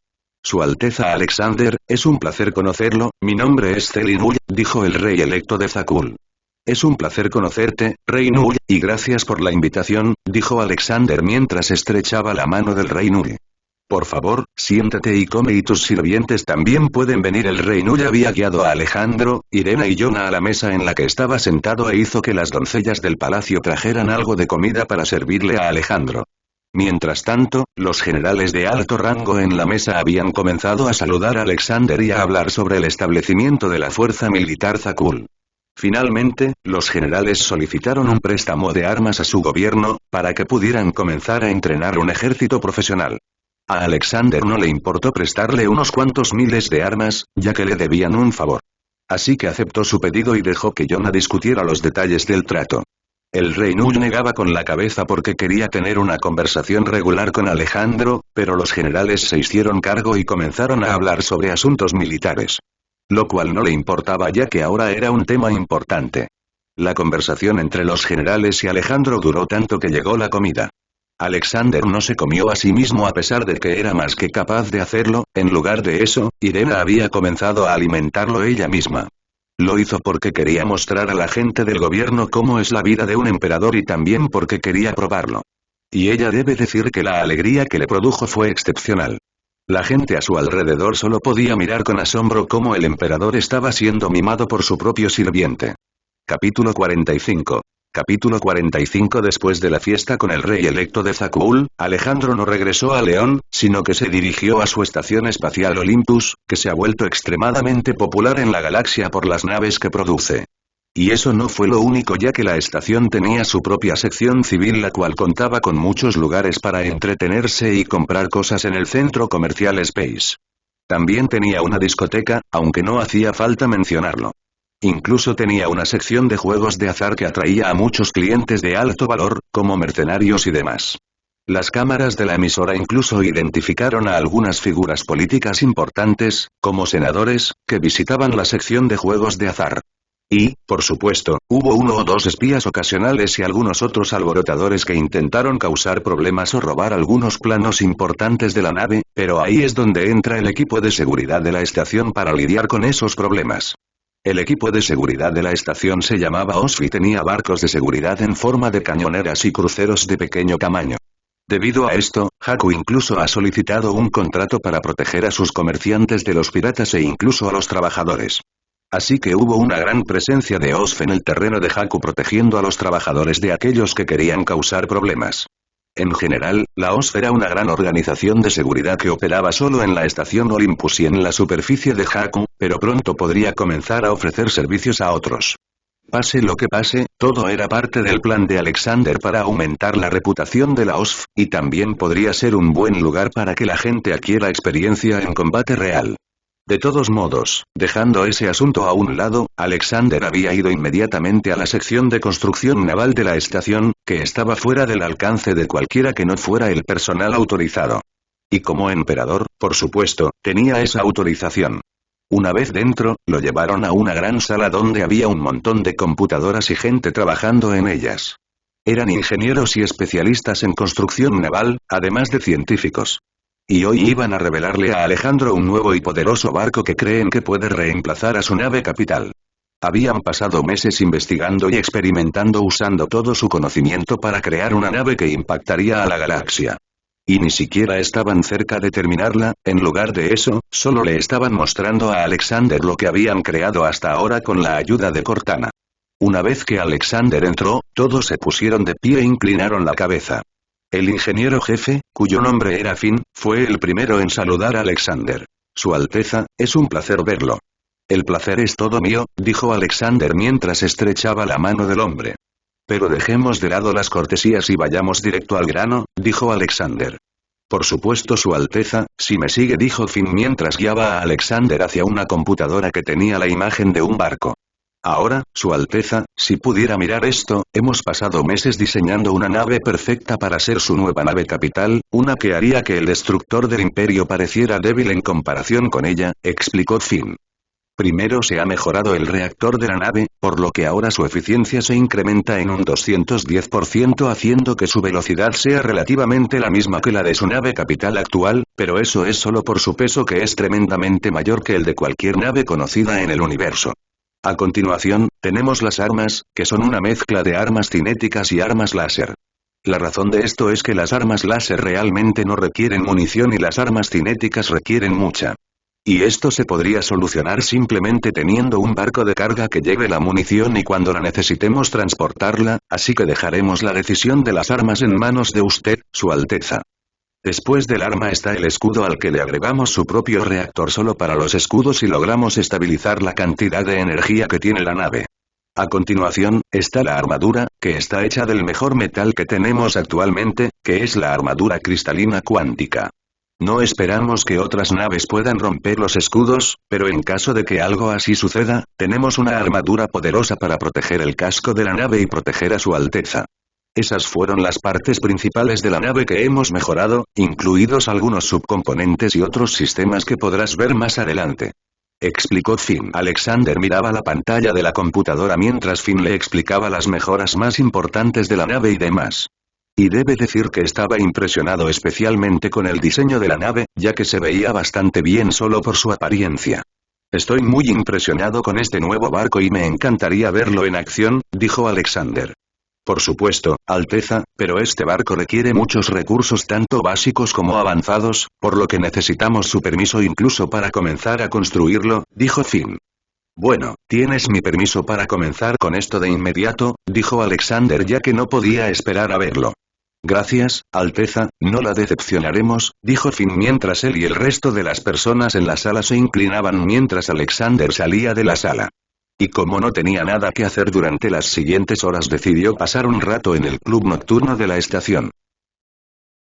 Su Alteza Alexander, es un placer conocerlo, mi nombre es Celin Ull, dijo el rey electo de Zakul. Es un placer conocerte, Rey Null, y gracias por la invitación, dijo Alexander mientras estrechaba la mano del Rey Null. Por favor, siéntate y come y tus sirvientes también pueden venir. El Rey Null había guiado a Alejandro, Irena y Jonah a la mesa en la que estaba sentado e hizo que las doncellas del palacio trajeran algo de comida para servirle a Alejandro. Mientras tanto, los generales de alto rango en la mesa habían comenzado a saludar a Alexander y a hablar sobre el establecimiento de la fuerza militar Zakul. Finalmente, los generales solicitaron un préstamo de armas a su gobierno, para que pudieran comenzar a entrenar un ejército profesional. A Alexander no le importó prestarle unos cuantos miles de armas, ya que le debían un favor. Así que aceptó su pedido y dejó que Jonah discutiera los detalles del trato. El rey Null negaba con la cabeza porque quería tener una conversación regular con Alejandro, pero los generales se hicieron cargo y comenzaron a hablar sobre asuntos militares. Lo cual no le importaba ya que ahora era un tema importante. La conversación entre los generales y Alejandro duró tanto que llegó la comida. Alexander no se comió a sí mismo a pesar de que era más que capaz de hacerlo, en lugar de eso, Irena había comenzado a alimentarlo ella misma. Lo hizo porque quería mostrar a la gente del gobierno cómo es la vida de un emperador y también porque quería probarlo. Y ella debe decir que la alegría que le produjo fue excepcional. La gente a su alrededor solo podía mirar con asombro cómo el emperador estaba siendo mimado por su propio sirviente. Capítulo 45. Capítulo 45. Después de la fiesta con el rey electo de Zakul, Alejandro no regresó a León, sino que se dirigió a su estación espacial Olympus, que se ha vuelto extremadamente popular en la galaxia por las naves que produce. Y eso no fue lo único ya que la estación tenía su propia sección civil la cual contaba con muchos lugares para entretenerse y comprar cosas en el centro comercial Space. También tenía una discoteca, aunque no hacía falta mencionarlo. Incluso tenía una sección de juegos de azar que atraía a muchos clientes de alto valor, como mercenarios y demás. Las cámaras de la emisora incluso identificaron a algunas figuras políticas importantes, como senadores, que visitaban la sección de juegos de azar. Y, por supuesto, hubo uno o dos espías ocasionales y algunos otros alborotadores que intentaron causar problemas o robar algunos planos importantes de la nave, pero ahí es donde entra el equipo de seguridad de la estación para lidiar con esos problemas. El equipo de seguridad de la estación se llamaba OSF y tenía barcos de seguridad en forma de cañoneras y cruceros de pequeño tamaño. Debido a esto, Haku incluso ha solicitado un contrato para proteger a sus comerciantes de los piratas e incluso a los trabajadores. Así que hubo una gran presencia de OSF en el terreno de Haku protegiendo a los trabajadores de aquellos que querían causar problemas. En general, la OSF era una gran organización de seguridad que operaba solo en la estación Olympus y en la superficie de Haku, pero pronto podría comenzar a ofrecer servicios a otros. Pase lo que pase, todo era parte del plan de Alexander para aumentar la reputación de la OSF, y también podría ser un buen lugar para que la gente adquiera experiencia en combate real. De todos modos, dejando ese asunto a un lado, Alexander había ido inmediatamente a la sección de construcción naval de la estación, que estaba fuera del alcance de cualquiera que no fuera el personal autorizado. Y como emperador, por supuesto, tenía esa autorización. Una vez dentro, lo llevaron a una gran sala donde había un montón de computadoras y gente trabajando en ellas. Eran ingenieros y especialistas en construcción naval, además de científicos. Y hoy iban a revelarle a Alejandro un nuevo y poderoso barco que creen que puede reemplazar a su nave capital. Habían pasado meses investigando y experimentando usando todo su conocimiento para crear una nave que impactaría a la galaxia. Y ni siquiera estaban cerca de terminarla, en lugar de eso, solo le estaban mostrando a Alexander lo que habían creado hasta ahora con la ayuda de Cortana. Una vez que Alexander entró, todos se pusieron de pie e inclinaron la cabeza. El ingeniero jefe, cuyo nombre era Finn, fue el primero en saludar a Alexander. Su Alteza, es un placer verlo. El placer es todo mío, dijo Alexander mientras estrechaba la mano del hombre. Pero dejemos de lado las cortesías y vayamos directo al grano, dijo Alexander. Por supuesto Su Alteza, si me sigue, dijo Finn mientras guiaba a Alexander hacia una computadora que tenía la imagen de un barco. Ahora, Su Alteza, si pudiera mirar esto, hemos pasado meses diseñando una nave perfecta para ser su nueva nave capital, una que haría que el destructor del imperio pareciera débil en comparación con ella, explicó Finn. Primero se ha mejorado el reactor de la nave, por lo que ahora su eficiencia se incrementa en un 210% haciendo que su velocidad sea relativamente la misma que la de su nave capital actual, pero eso es solo por su peso que es tremendamente mayor que el de cualquier nave conocida en el universo. A continuación, tenemos las armas, que son una mezcla de armas cinéticas y armas láser. La razón de esto es que las armas láser realmente no requieren munición y las armas cinéticas requieren mucha. Y esto se podría solucionar simplemente teniendo un barco de carga que lleve la munición y cuando la necesitemos transportarla, así que dejaremos la decisión de las armas en manos de usted, Su Alteza. Después del arma está el escudo al que le agregamos su propio reactor solo para los escudos y logramos estabilizar la cantidad de energía que tiene la nave. A continuación, está la armadura, que está hecha del mejor metal que tenemos actualmente, que es la armadura cristalina cuántica. No esperamos que otras naves puedan romper los escudos, pero en caso de que algo así suceda, tenemos una armadura poderosa para proteger el casco de la nave y proteger a Su Alteza. Esas fueron las partes principales de la nave que hemos mejorado, incluidos algunos subcomponentes y otros sistemas que podrás ver más adelante. Explicó Finn. Alexander miraba la pantalla de la computadora mientras Finn le explicaba las mejoras más importantes de la nave y demás. Y debe decir que estaba impresionado especialmente con el diseño de la nave, ya que se veía bastante bien solo por su apariencia. Estoy muy impresionado con este nuevo barco y me encantaría verlo en acción, dijo Alexander. Por supuesto, Alteza, pero este barco requiere muchos recursos tanto básicos como avanzados, por lo que necesitamos su permiso incluso para comenzar a construirlo, dijo Finn. Bueno, tienes mi permiso para comenzar con esto de inmediato, dijo Alexander ya que no podía esperar a verlo. Gracias, Alteza, no la decepcionaremos, dijo Finn mientras él y el resto de las personas en la sala se inclinaban mientras Alexander salía de la sala. Y como no tenía nada que hacer durante las siguientes horas decidió pasar un rato en el club nocturno de la estación.